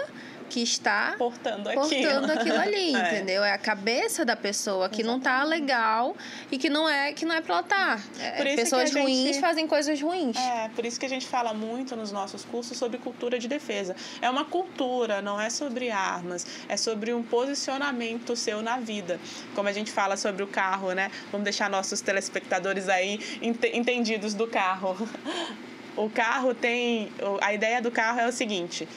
que está portando aquilo ali, entendeu? É a cabeça da pessoa que não tá legal e que não é pra ela estar. Pessoas ruins fazem coisas ruins. Por isso que a gente fala muito nos nossos cursos sobre cultura de defesa. É uma cultura, não é sobre armas, é sobre um posicionamento seu na vida. Como a gente fala sobre o carro, né? Vamos deixar nossos telespectadores aí entendidos do carro. O carro tem... A ideia do carro é o seguinte: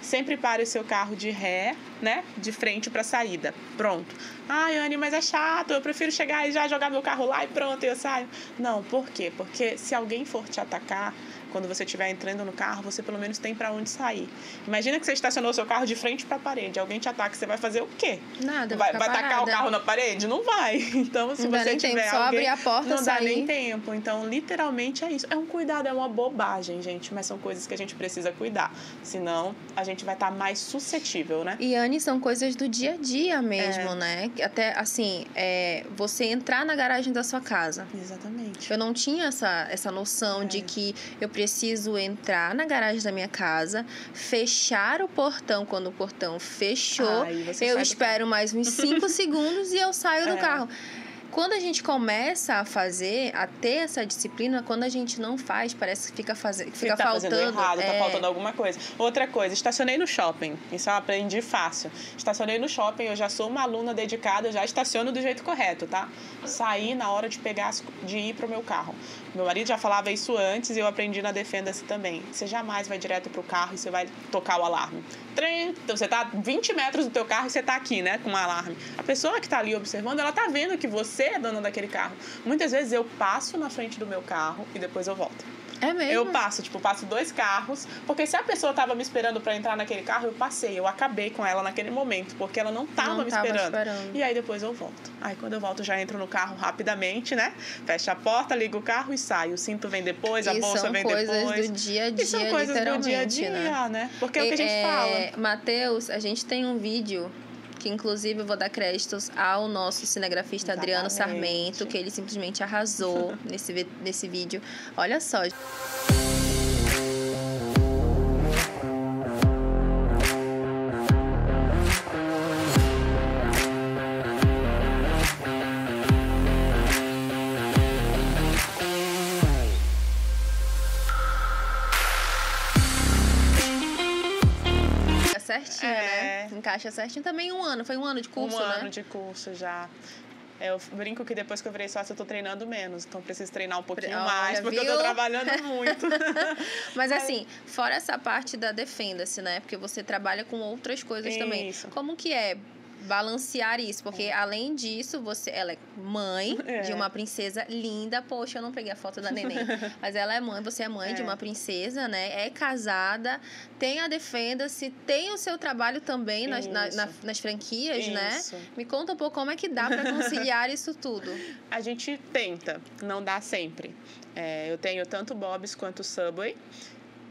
sempre pare o seu carro de ré, né? De frente para a saída. Pronto. Ai, Anny, mas é chato. Eu prefiro chegar e já jogar meu carro lá e pronto, eu saio. Não, por quê? Porque se alguém for te atacar, quando você estiver entrando no carro, você pelo menos tem para onde sair. Imagina que você estacionou o seu carro de frente para a parede, alguém te ataca, você vai fazer o quê? Nada, vai tacar o carro na parede? Não vai. Então, se não você tiver tempo, só alguém, abrir a porta, não sair. dá nem tempo. Então, literalmente é isso. É um cuidado, é uma bobagem, gente, mas são coisas que a gente precisa cuidar. Senão, a gente vai estar mais suscetível, né? E, Anne, são coisas do dia a dia mesmo, né? Até, assim, você entrar na garagem da sua casa. Exatamente. Eu não tinha essa noção de que eu preciso entrar na garagem da minha casa, fechar o portão quando o portão fechou. Eu espero mais uns 5 segundos e eu saio do carro. Quando a gente começa a ter essa disciplina, quando a gente não faz, parece que fica faltando. Fazendo errado, tá faltando alguma coisa. Outra coisa, estacionei no shopping. Isso eu aprendi fácil. Estacionei no shopping, eu já sou uma aluna dedicada, eu já estaciono do jeito correto, tá? Saí na hora de ir pro meu carro. Meu marido já falava isso antes e eu aprendi na Defenda-se também. Você jamais vai direto pro carro e você vai tocar o alarme. Então você tá 20 metros do teu carro e você tá aqui, né, com um alarme. A pessoa que tá ali observando, ela tá vendo que você é dona daquele carro. Muitas vezes eu passo na frente do meu carro e depois eu volto. É mesmo? Eu passo 2 carros, porque se a pessoa tava me esperando para entrar naquele carro, eu passei, eu acabei com ela naquele momento, porque ela não tava me esperando. E aí depois eu volto. Aí quando eu volto, eu já entro no carro rapidamente, né? Fecha a porta, ligo o carro e saio. O cinto vem depois, a bolsa vem depois. São coisas do dia a dia, são coisas do dia a dia, né? Porque é o que a gente fala. Matheus, a gente tem um vídeo que inclusive eu vou dar créditos ao nosso cinegrafista Adriano Sarmento, que ele simplesmente arrasou nesse vídeo. Olha só. Certinho, né? Encaixa certinho. Também foi um ano de curso, né? Um ano de curso já. Eu brinco que depois que eu virei sócia, eu tô treinando menos. Então, preciso treinar um pouquinho mais, porque eu tô trabalhando muito. Mas, assim, fora essa parte da Defenda-se, né? Porque você trabalha com outras coisas também. Como que é balancear isso? Porque, além disso, ela é mãe de uma princesa linda. Poxa, eu não peguei a foto da neném. Mas ela é mãe, você é mãe de uma princesa, né? É casada, tem a Defenda-se, tem o seu trabalho também nas franquias, né? Me conta um pouco como é que dá para conciliar isso tudo. A gente tenta, não dá sempre. Eu tenho tanto Bob's quanto Subway.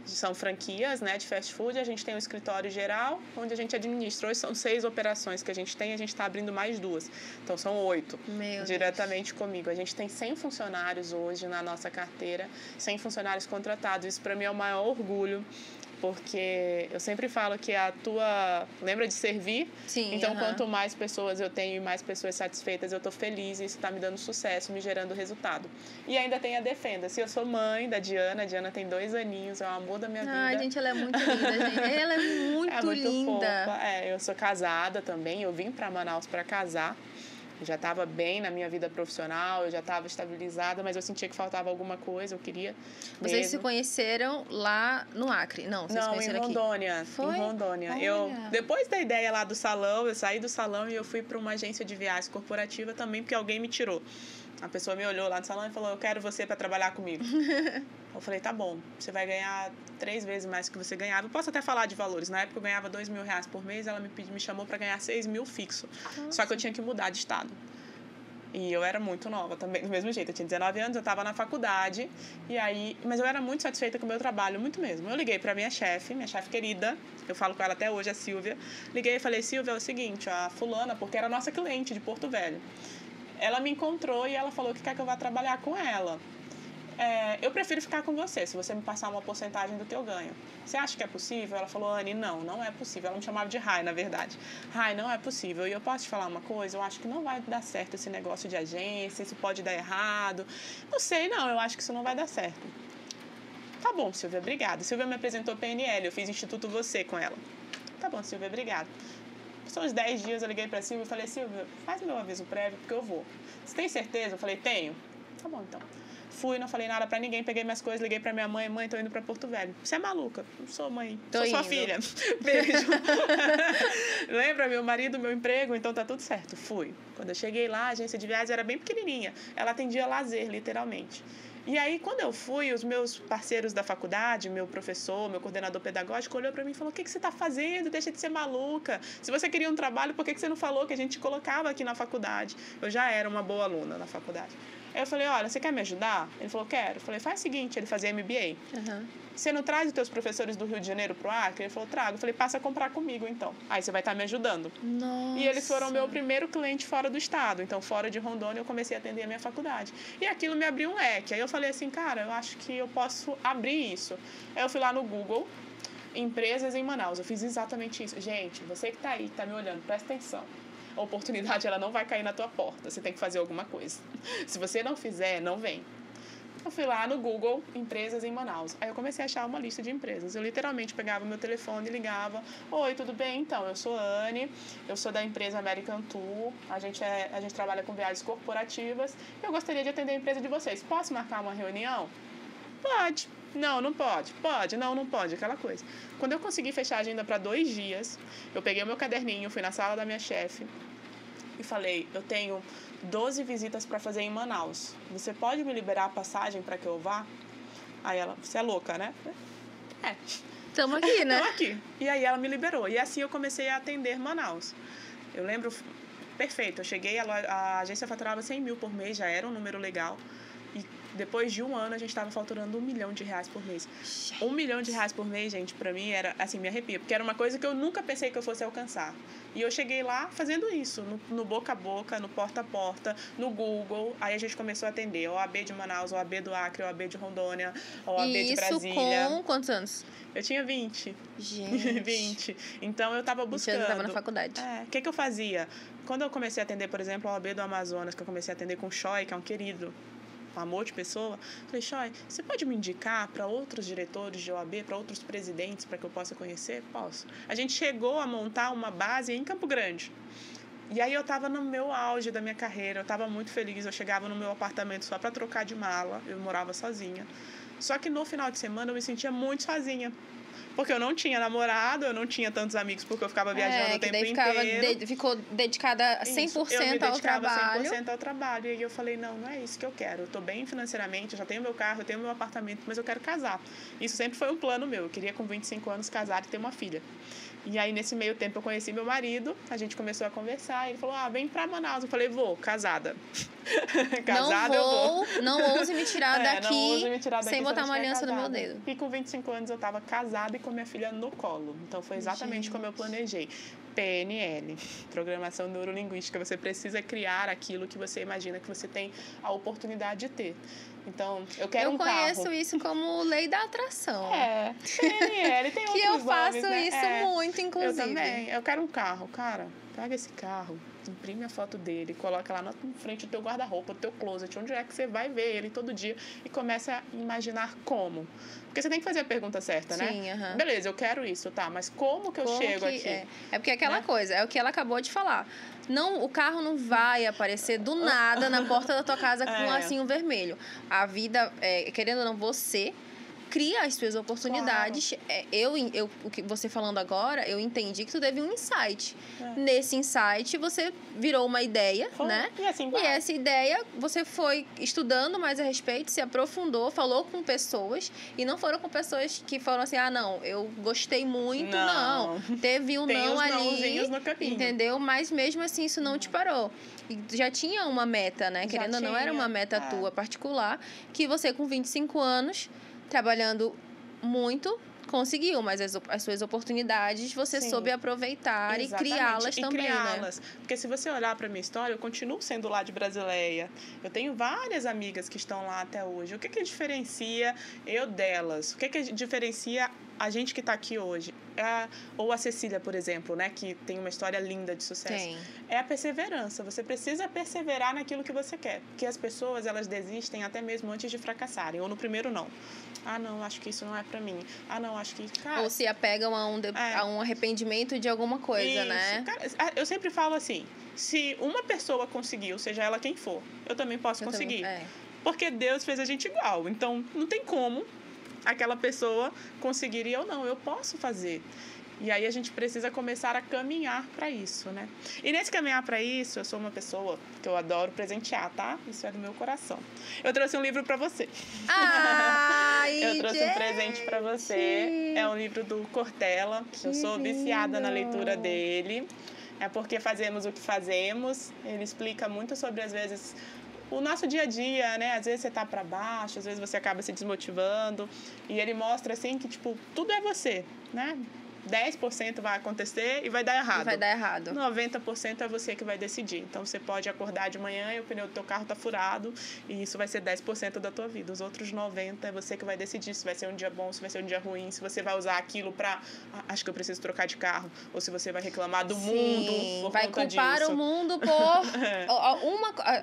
São franquias, né, de fast food. A gente tem um escritório geral, onde a gente administra. Hoje são 6 operações que a gente tem, a gente está abrindo mais 2. Então, são 8 diretamente comigo. A gente tem 100 funcionários hoje na nossa carteira, 100 funcionários contratados. Isso, para mim, é o maior orgulho, porque eu sempre falo que lembra de servir? Sim, então, quanto mais pessoas eu tenho e mais pessoas satisfeitas, eu tô feliz e isso tá me dando sucesso, me gerando resultado. E ainda tem a Defenda-se. Eu sou mãe da Diana, a Diana tem 2 aninhos, é o amor da minha vida. Ai, gente, ela é muito linda, gente. Ela é muito linda. Fofa. Eu sou casada também, eu vim para Manaus para casar. Eu já estava bem na minha vida profissional, eu já estava estabilizada, mas eu sentia que faltava alguma coisa, eu queria. Vocês se conheceram lá no Acre? Não, vocês se conheceram aqui? Não, em Rondônia. Foi? Em Rondônia. Depois da ideia lá do salão, eu saí do salão e eu fui para uma agência de viagens corporativa também, porque alguém me tirou. A pessoa me olhou lá no salão e falou, eu quero você para trabalhar comigo. Eu falei, tá bom, você vai ganhar 3 vezes mais do que você ganhava. Eu posso até falar de valores. Na época eu ganhava R$2.000 por mês, ela me chamou para ganhar 6.000 fixo. Nossa. Só que eu tinha que mudar de estado. E eu era muito nova também, do mesmo jeito. Eu tinha 19 anos, eu estava na faculdade. Mas eu era muito satisfeita com o meu trabalho, muito mesmo. Eu liguei para minha chefe querida, eu falo com ela até hoje, a Silvia. Liguei e falei, Silvia, é o seguinte, a fulana, porque era nossa cliente de Porto Velho. Ela me encontrou e ela falou que quer que eu vá trabalhar com ela. Eu prefiro ficar com você, se você me passar uma porcentagem do que eu ganho. Você acha que é possível? Ela falou, Anne, não é possível. Ela me chamava de Rai, na verdade. Rai, não é possível. E eu posso te falar uma coisa? Eu acho que não vai dar certo esse negócio de agência, isso pode dar errado. Não sei, eu acho que isso não vai dar certo. Tá bom, Silvia, obrigada. Silvia me apresentou PNL, eu fiz Instituto Você com ela. Tá bom, Silvia, obrigada. Passou uns 10 dias, eu liguei pra Silvia e falei, Silvia, faz meu aviso prévio, porque eu vou. Você tem certeza? Eu falei, tenho. Tá bom, então. Fui, não falei nada pra ninguém, peguei minhas coisas, liguei pra minha mãe, tô indo pra Porto Velho. Você é maluca? Não sou mãe, sou sua filha. Beijo. Lembra meu marido, meu emprego? Então tá tudo certo. Fui. Quando eu cheguei lá, a agência de viagens era bem pequenininha. Ela atendia lazer, literalmente. E aí, quando eu fui, os meus parceiros da faculdade, meu professor, meu coordenador pedagógico, olhou para mim e falou: o que você está fazendo? Deixa de ser maluca. Se você queria um trabalho, por que você não falou que a gente te colocava aqui na faculdade? Eu já era uma boa aluna na faculdade. Aí eu falei: olha, você quer me ajudar? Ele falou: quero. Eu falei: faz o seguinte, ele fazia MBA. Você não traz os teus professores do Rio de Janeiro pro Acre? Ele falou: trago. Eu falei: passa a comprar comigo, então. Aí você vai estar me ajudando. Nossa. E eles foram meu primeiro cliente fora do estado. Então, fora de Rondônia, eu comecei a atender a minha faculdade. E aquilo me abriu um leque. Aí eu falei assim: cara, eu acho que eu posso abrir isso. Aí eu fui lá no Google, empresas em Manaus. Eu fiz exatamente isso. Gente, você que tá aí, que tá me olhando, presta atenção. A oportunidade, ela não vai cair na tua porta. Você tem que fazer alguma coisa. Se você não fizer, não vem. Eu fui lá no Google, empresas em Manaus. Aí eu comecei a achar uma lista de empresas. Eu literalmente pegava o meu telefone e ligava: oi, tudo bem? Então, eu sou Anne, eu sou da empresa American Tour, a gente trabalha com viagens corporativas, eu gostaria de atender a empresa de vocês. Posso marcar uma reunião? Pode. Não, não pode. Pode. Não, não pode. Aquela coisa. Quando eu consegui fechar a agenda para 2 dias, eu peguei o meu caderninho, fui na sala da minha chefe e falei: eu tenho 12 visitas para fazer em Manaus. Você pode me liberar a passagem para que eu vá? Aí ela: você é louca, né? É. Estamos aqui, né? Estamos aqui. E aí ela me liberou. E assim eu comecei a atender Manaus. Eu lembro perfeito. Eu cheguei, a agência faturava 100 mil por mês, já era um número legal. E depois de 1 ano, a gente estava faturando R$1 milhão por mês. R$1 milhão por mês, gente, pra mim era, assim, me arrepia. Porque era uma coisa que eu nunca pensei que eu fosse alcançar. E eu cheguei lá fazendo isso, no boca a boca, no porta a porta, no Google. Aí a gente começou a atender OAB de Manaus, OAB do Acre, OAB de Rondônia, OAB de Brasília. Isso com quantos anos? Eu tinha 20. Gente. 20. Então, eu estava buscando. Eu estava na faculdade. O que eu fazia? Quando eu comecei a atender, por exemplo, a OAB do Amazonas, que eu comecei a atender com o Choi, que é um querido, um amor de pessoa, falei: Choi, você pode me indicar para outros diretores de OAB, para outros presidentes, para que eu possa conhecer? Posso. A gente chegou a montar uma base em Campo Grande. E aí eu estava no meu auge da minha carreira, eu estava muito feliz, eu chegava no meu apartamento só para trocar de mala, eu morava sozinha. Só que no final de semana eu me sentia muito sozinha. Porque eu não tinha namorado, eu não tinha tantos amigos, porque eu ficava viajando o tempo inteiro. Ficou dedicada 100% ao trabalho. 100% ao trabalho. E aí eu falei: não é isso que eu quero. Eu tô bem financeiramente, eu já tenho meu carro, eu tenho meu apartamento, mas eu quero casar. Isso sempre foi um plano meu. Eu queria, com 25 anos, casar e ter uma filha. E aí, nesse meio tempo, eu conheci meu marido, a gente começou a conversar, e ele falou: vem pra Manaus. Eu falei: vou, casada. Casada eu vou. Não ouse me tirar daqui, não ouse me tirar daqui sem botar uma aliança no meu dedo. E com 25 anos eu tava casada e com minha filha no colo. Então, foi exatamente como eu planejei. PNL, Programação Neurolinguística. Você precisa criar aquilo que você imagina que você tem a oportunidade de ter. Então, eu quero um carro. Eu conheço isso como lei da atração. PNL, tem outros nomes, que eu faço isso muito, inclusive. Eu também. Eu quero um carro, cara. Pega esse carro, imprime a foto dele, coloca lá na frente do teu guarda-roupa, do teu closet, onde é que você vai ver ele todo dia, e começa a imaginar como. Porque você tem que fazer a pergunta certa, né? Sim, Beleza, eu quero isso, tá, mas como que eu chego aqui? É porque aquela coisa, é o que ela acabou de falar. Não, o carro não vai aparecer do nada na porta da tua casa com um lacinho vermelho. A vida, querendo ou não, você cria as suas oportunidades. Claro. O que você falando agora, eu entendi que tu teve um insight. Nesse insight, você virou uma ideia, né? E assim vai. E essa ideia, você foi estudando mais a respeito, se aprofundou, falou com pessoas, e não foram com pessoas que foram assim: não, eu gostei muito, não. Teve um não ali, no caminho. entendeu? Mas mesmo assim, isso não te parou. E já tinha uma meta, né? Querendo ou não, era uma meta tua particular, que você com 25 anos... trabalhando muito, conseguiu, mas as suas oportunidades você soube aproveitar. Exatamente. E criá-las também, né? Porque se você olhar para minha história, eu continuo sendo lá de Brasileia. Eu tenho várias amigas que estão lá até hoje. O que diferencia eu delas? O que diferencia a gente que está aqui hoje? Ou a Cecília, por exemplo, né, que tem uma história linda de sucesso. É a perseverança. Você precisa perseverar naquilo que você quer. Porque as pessoas, elas desistem até mesmo antes de fracassarem. Ou no primeiro não. Não, acho que isso não é pra mim. Não, acho que... Cara, ou se apegam a um arrependimento de alguma coisa, isso, né? Cara, eu sempre falo assim: se uma pessoa conseguiu, seja ela quem for, eu também posso conseguir. Porque Deus fez a gente igual. Então, não tem como aquela pessoa conseguir e eu não. Eu posso fazer. E aí a gente precisa começar a caminhar para isso, né? E nesse caminhar para isso, eu sou uma pessoa que eu adoro presentear, tá? Isso é do meu coração. Eu trouxe um livro para você. Ai, eu trouxe um presente para você. É um livro do Cortella. Eu sou viciada na leitura dele. É porque fazemos o que fazemos. Ele explica muito sobre, às vezes, o nosso dia a dia, né? Às vezes você tá para baixo, às vezes você acaba se desmotivando. E ele mostra, assim, que, tipo, tudo é você, né? 10% vai acontecer e vai dar errado. 90% é você que vai decidir. Então, você pode acordar de manhã e o pneu do teu carro tá furado e isso vai ser 10% da tua vida. Os outros 90% é você que vai decidir se vai ser um dia bom, se vai ser um dia ruim, se você vai usar aquilo pra... acho que eu preciso trocar de carro. Ou se você vai reclamar do mundo por vai conta culpar disso. o mundo por...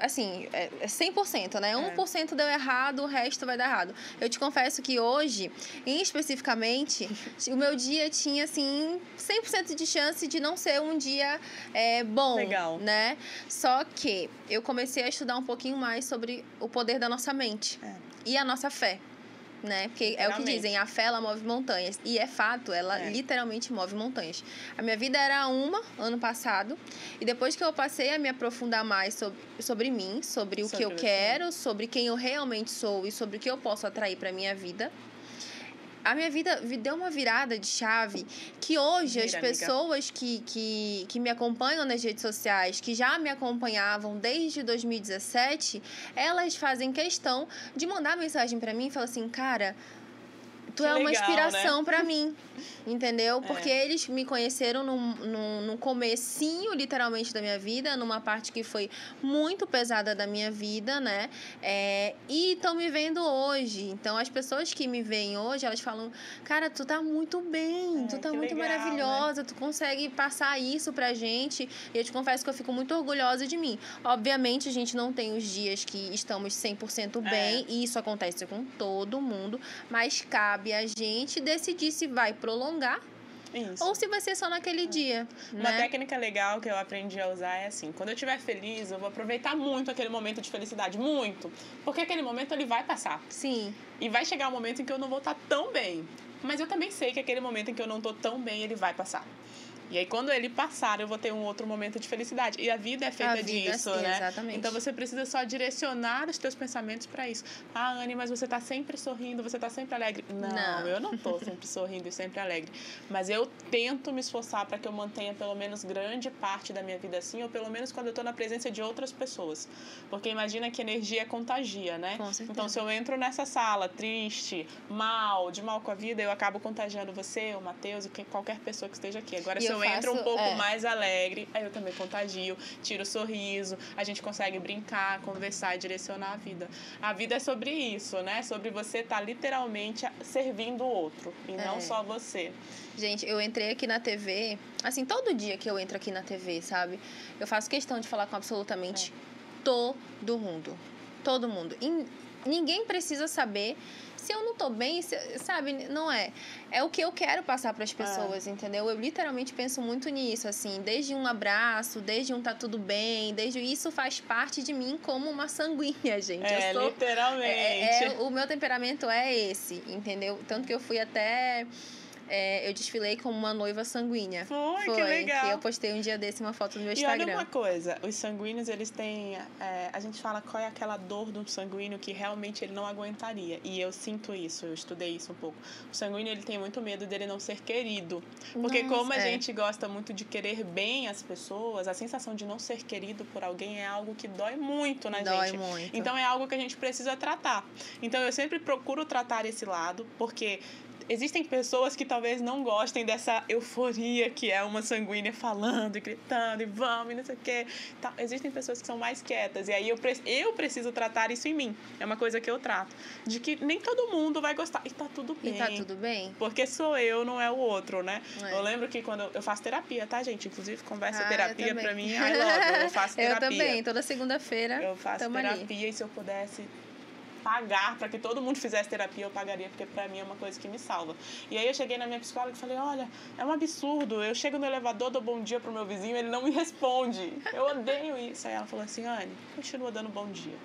assim, 100%, né? 1% deu errado, o resto vai dar errado. Eu te confesso que hoje, especificamente, o meu dia tinha assim, 100% de chance de não ser um dia bom. Legal. Né? Só que eu comecei a estudar um pouquinho mais sobre o poder da nossa mente e a nossa fé. Né? Porque é o que dizem, a fé ela move montanhas. E é fato, ela literalmente move montanhas. A minha vida era ano passado. E depois que eu passei a me aprofundar mais sobre mim, sobre o que eu quero, sobre quem eu realmente sou e sobre o que eu posso atrair pra minha vida, a minha vida deu uma virada de chave que hoje as pessoas que me acompanham nas redes sociais, que já me acompanhavam desde 2017, elas fazem questão de mandar mensagem pra mim e falar assim, cara, tu é uma inspiração, né? Pra mim, entendeu? Porque eles me conheceram num comecinho, literalmente, da minha vida, numa parte que foi muito pesada da minha vida, né? E estão me vendo hoje. Então, as pessoas que me veem hoje, elas falam, cara, tu tá muito bem, tu tá muito legal, maravilhosa, né? Tu consegue passar isso pra gente. E eu te confesso que eu fico muito orgulhosa de mim. Obviamente, a gente não tem os dias que estamos 100% bem, e isso acontece com todo mundo, mas cabe a gente decidir se vai prolongar ou se vai ser só naquele dia. Uma técnica legal que eu aprendi a usar é assim, quando eu estiver feliz, eu vou aproveitar muito aquele momento de felicidade, muito, porque aquele momento ele vai passar. Sim. E vai chegar um momento em que eu não vou estar tão bem, mas eu também sei que aquele momento em que eu não tô tão bem, ele vai passar. E aí, quando ele passar, eu vou ter um outro momento de felicidade. E a vida é feita disso, né? Exatamente. Então, você precisa só direcionar os teus pensamentos para isso. Ah, Anne, mas você tá sempre sorrindo, você tá sempre alegre. Não, eu não tô sempre sorrindo e sempre alegre. Mas eu tento me esforçar para que eu mantenha pelo menos grande parte da minha vida assim, ou pelo menos quando eu tô na presença de outras pessoas. Porque imagina que energia contagia, né? Com certeza. Então, se eu entro nessa sala triste, de mal com a vida, eu acabo contagiando você, o Matheus e qualquer pessoa que esteja aqui. Agora, se eu entro um pouco mais alegre, aí eu também contagio, tiro o sorriso, a gente consegue brincar, conversar e direcionar a vida. A vida é sobre isso, né? Sobre você estar literalmente servindo o outro e não só você. Gente, eu entrei aqui na TV, assim, todo dia que eu entro aqui na TV, sabe? Eu faço questão de falar com absolutamente todo mundo. Todo mundo. E ninguém precisa saber se eu não tô bem, sabe? Não é. É o que eu quero passar para as pessoas, entendeu? Eu literalmente penso muito nisso, assim. Desde um abraço, desde um tá tudo bem, desde isso faz parte de mim como uma sanguínea, gente. Literalmente. O meu temperamento é esse, entendeu? Tanto que eu fui até... eu desfilei como uma noiva sanguínea. Foi, que legal. Que eu postei um dia desse uma foto no meu Instagram. E olha uma coisa, os sanguíneos, eles têm... a gente fala qual é aquela dor de um sanguíneo que realmente ele não aguentaria. E eu sinto isso, eu estudei isso um pouco. O sanguíneo, ele tem muito medo dele não ser querido. Porque como a gente gosta muito de querer bem as pessoas, a sensação de não ser querido por alguém é algo que dói muito na gente. Dói muito. Então é algo que a gente precisa tratar. Então eu sempre procuro tratar esse lado, porque... existem pessoas que talvez não gostem dessa euforia que é uma sanguínea falando e gritando e vamos e não sei o quê. Tá. Existem pessoas que são mais quietas e aí eu preciso tratar isso em mim. É uma coisa que eu trato. De que nem todo mundo vai gostar. E tá tudo bem. E tá tudo bem. Porque sou eu, não é o outro, né? Eu lembro que quando eu faço terapia, tá, gente? Inclusive, conversa terapia pra mim. I love, eu faço terapia. Eu também. Toda segunda-feira eu faço terapia e se eu pudesse... pagar para que todo mundo fizesse terapia, eu pagaria, porque para mim é uma coisa que me salva. E aí eu cheguei na minha psicóloga e falei, olha, é um absurdo, eu chego no elevador, dou bom dia pro meu vizinho, ele não me responde, eu odeio isso. Aí ela falou assim, Anne, continua dando bom dia.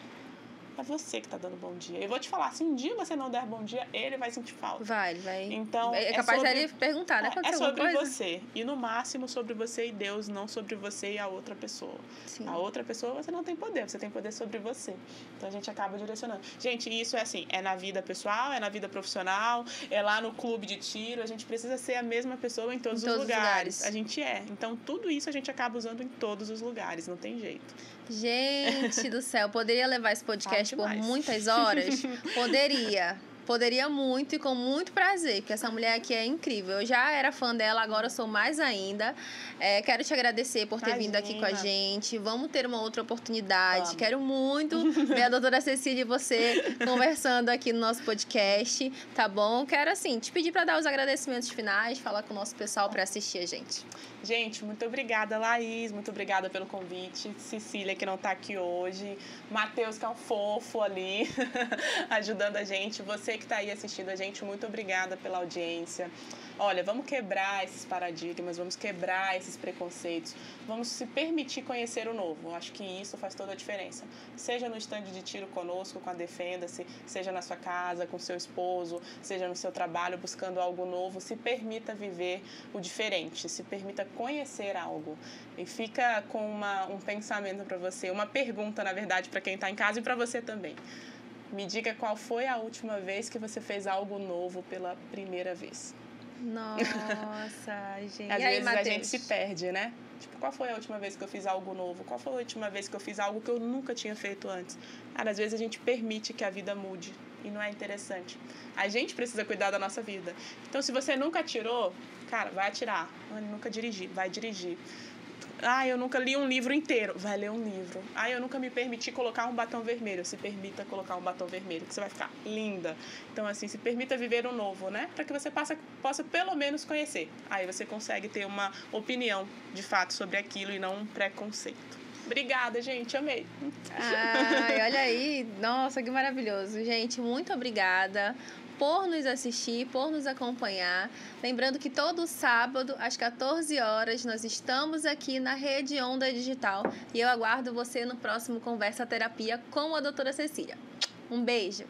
É você que tá dando bom dia. Eu vou te falar, se um dia você não der bom dia, ele vai sentir falta. Vai. Então, é capaz de ele perguntar, né? É sobre você. E no máximo sobre você e Deus, não sobre você e a outra pessoa. Sim. A outra pessoa você não tem poder, você tem poder sobre você. Então a gente acaba direcionando. Gente, isso é assim, é na vida pessoal, é na vida profissional, é lá no clube de tiro, a gente precisa ser a mesma pessoa em todos os lugares. A gente é. Então tudo isso a gente acaba usando em todos os lugares, não tem jeito. Gente do céu, poderia levar esse podcast por muitas horas? Poderia muito e com muito prazer, porque essa mulher aqui é incrível. Eu já era fã dela, agora eu sou mais ainda. Quero te agradecer por ter vindo aqui com a gente. Vamos ter uma outra oportunidade. Vamos. Quero muito ver a doutora Cecília e você conversando aqui no nosso podcast, tá bom? Quero, assim, te pedir para dar os agradecimentos finais, falar com o nosso pessoal para assistir a gente. Gente, muito obrigada, Laís. Muito obrigada pelo convite. Cecília, que não tá aqui hoje. Matheus, que é um fofo ali, ajudando a gente. Você que tá aí assistindo a gente, muito obrigada pela audiência. Olha, vamos quebrar esses paradigmas, vamos quebrar esses preconceitos, vamos se permitir conhecer o novo. Eu acho que isso faz toda a diferença. Seja no estande de tiro conosco, com a Defenda-se, seja na sua casa, com seu esposo, seja no seu trabalho, buscando algo novo, se permita viver o diferente, se permita conhecer algo. E fica com um pensamento para você, uma pergunta, na verdade, para quem está em casa e para você também. Me diga qual foi a última vez que você fez algo novo pela primeira vez. Nossa, gente. Às vezes a gente se perde, né? Tipo, qual foi a última vez que eu fiz algo novo? Qual foi a última vez que eu fiz algo que eu nunca tinha feito antes? Cara, às vezes a gente permite que a vida mude e não é interessante. A gente precisa cuidar da nossa vida. Então, se você nunca atirou, cara, vai atirar. Eu nunca dirigi, vai dirigir. Eu nunca li um livro inteiro. Vai ler um livro. Eu nunca me permiti colocar um batom vermelho. Se permita colocar um batom vermelho, que você vai ficar linda. Então, assim, se permita viver o novo, né? Para que você possa pelo menos conhecer. Aí você consegue ter uma opinião, de fato, sobre aquilo e não um preconceito. Obrigada, gente. Amei. Olha aí. Nossa, que maravilhoso. Gente, muito obrigada por nos assistir, por nos acompanhar. Lembrando que todo sábado, às 14 horas, nós estamos aqui na Rede Onda Digital e eu aguardo você no próximo Conversa Terapia com a doutora Cecília. Um beijo!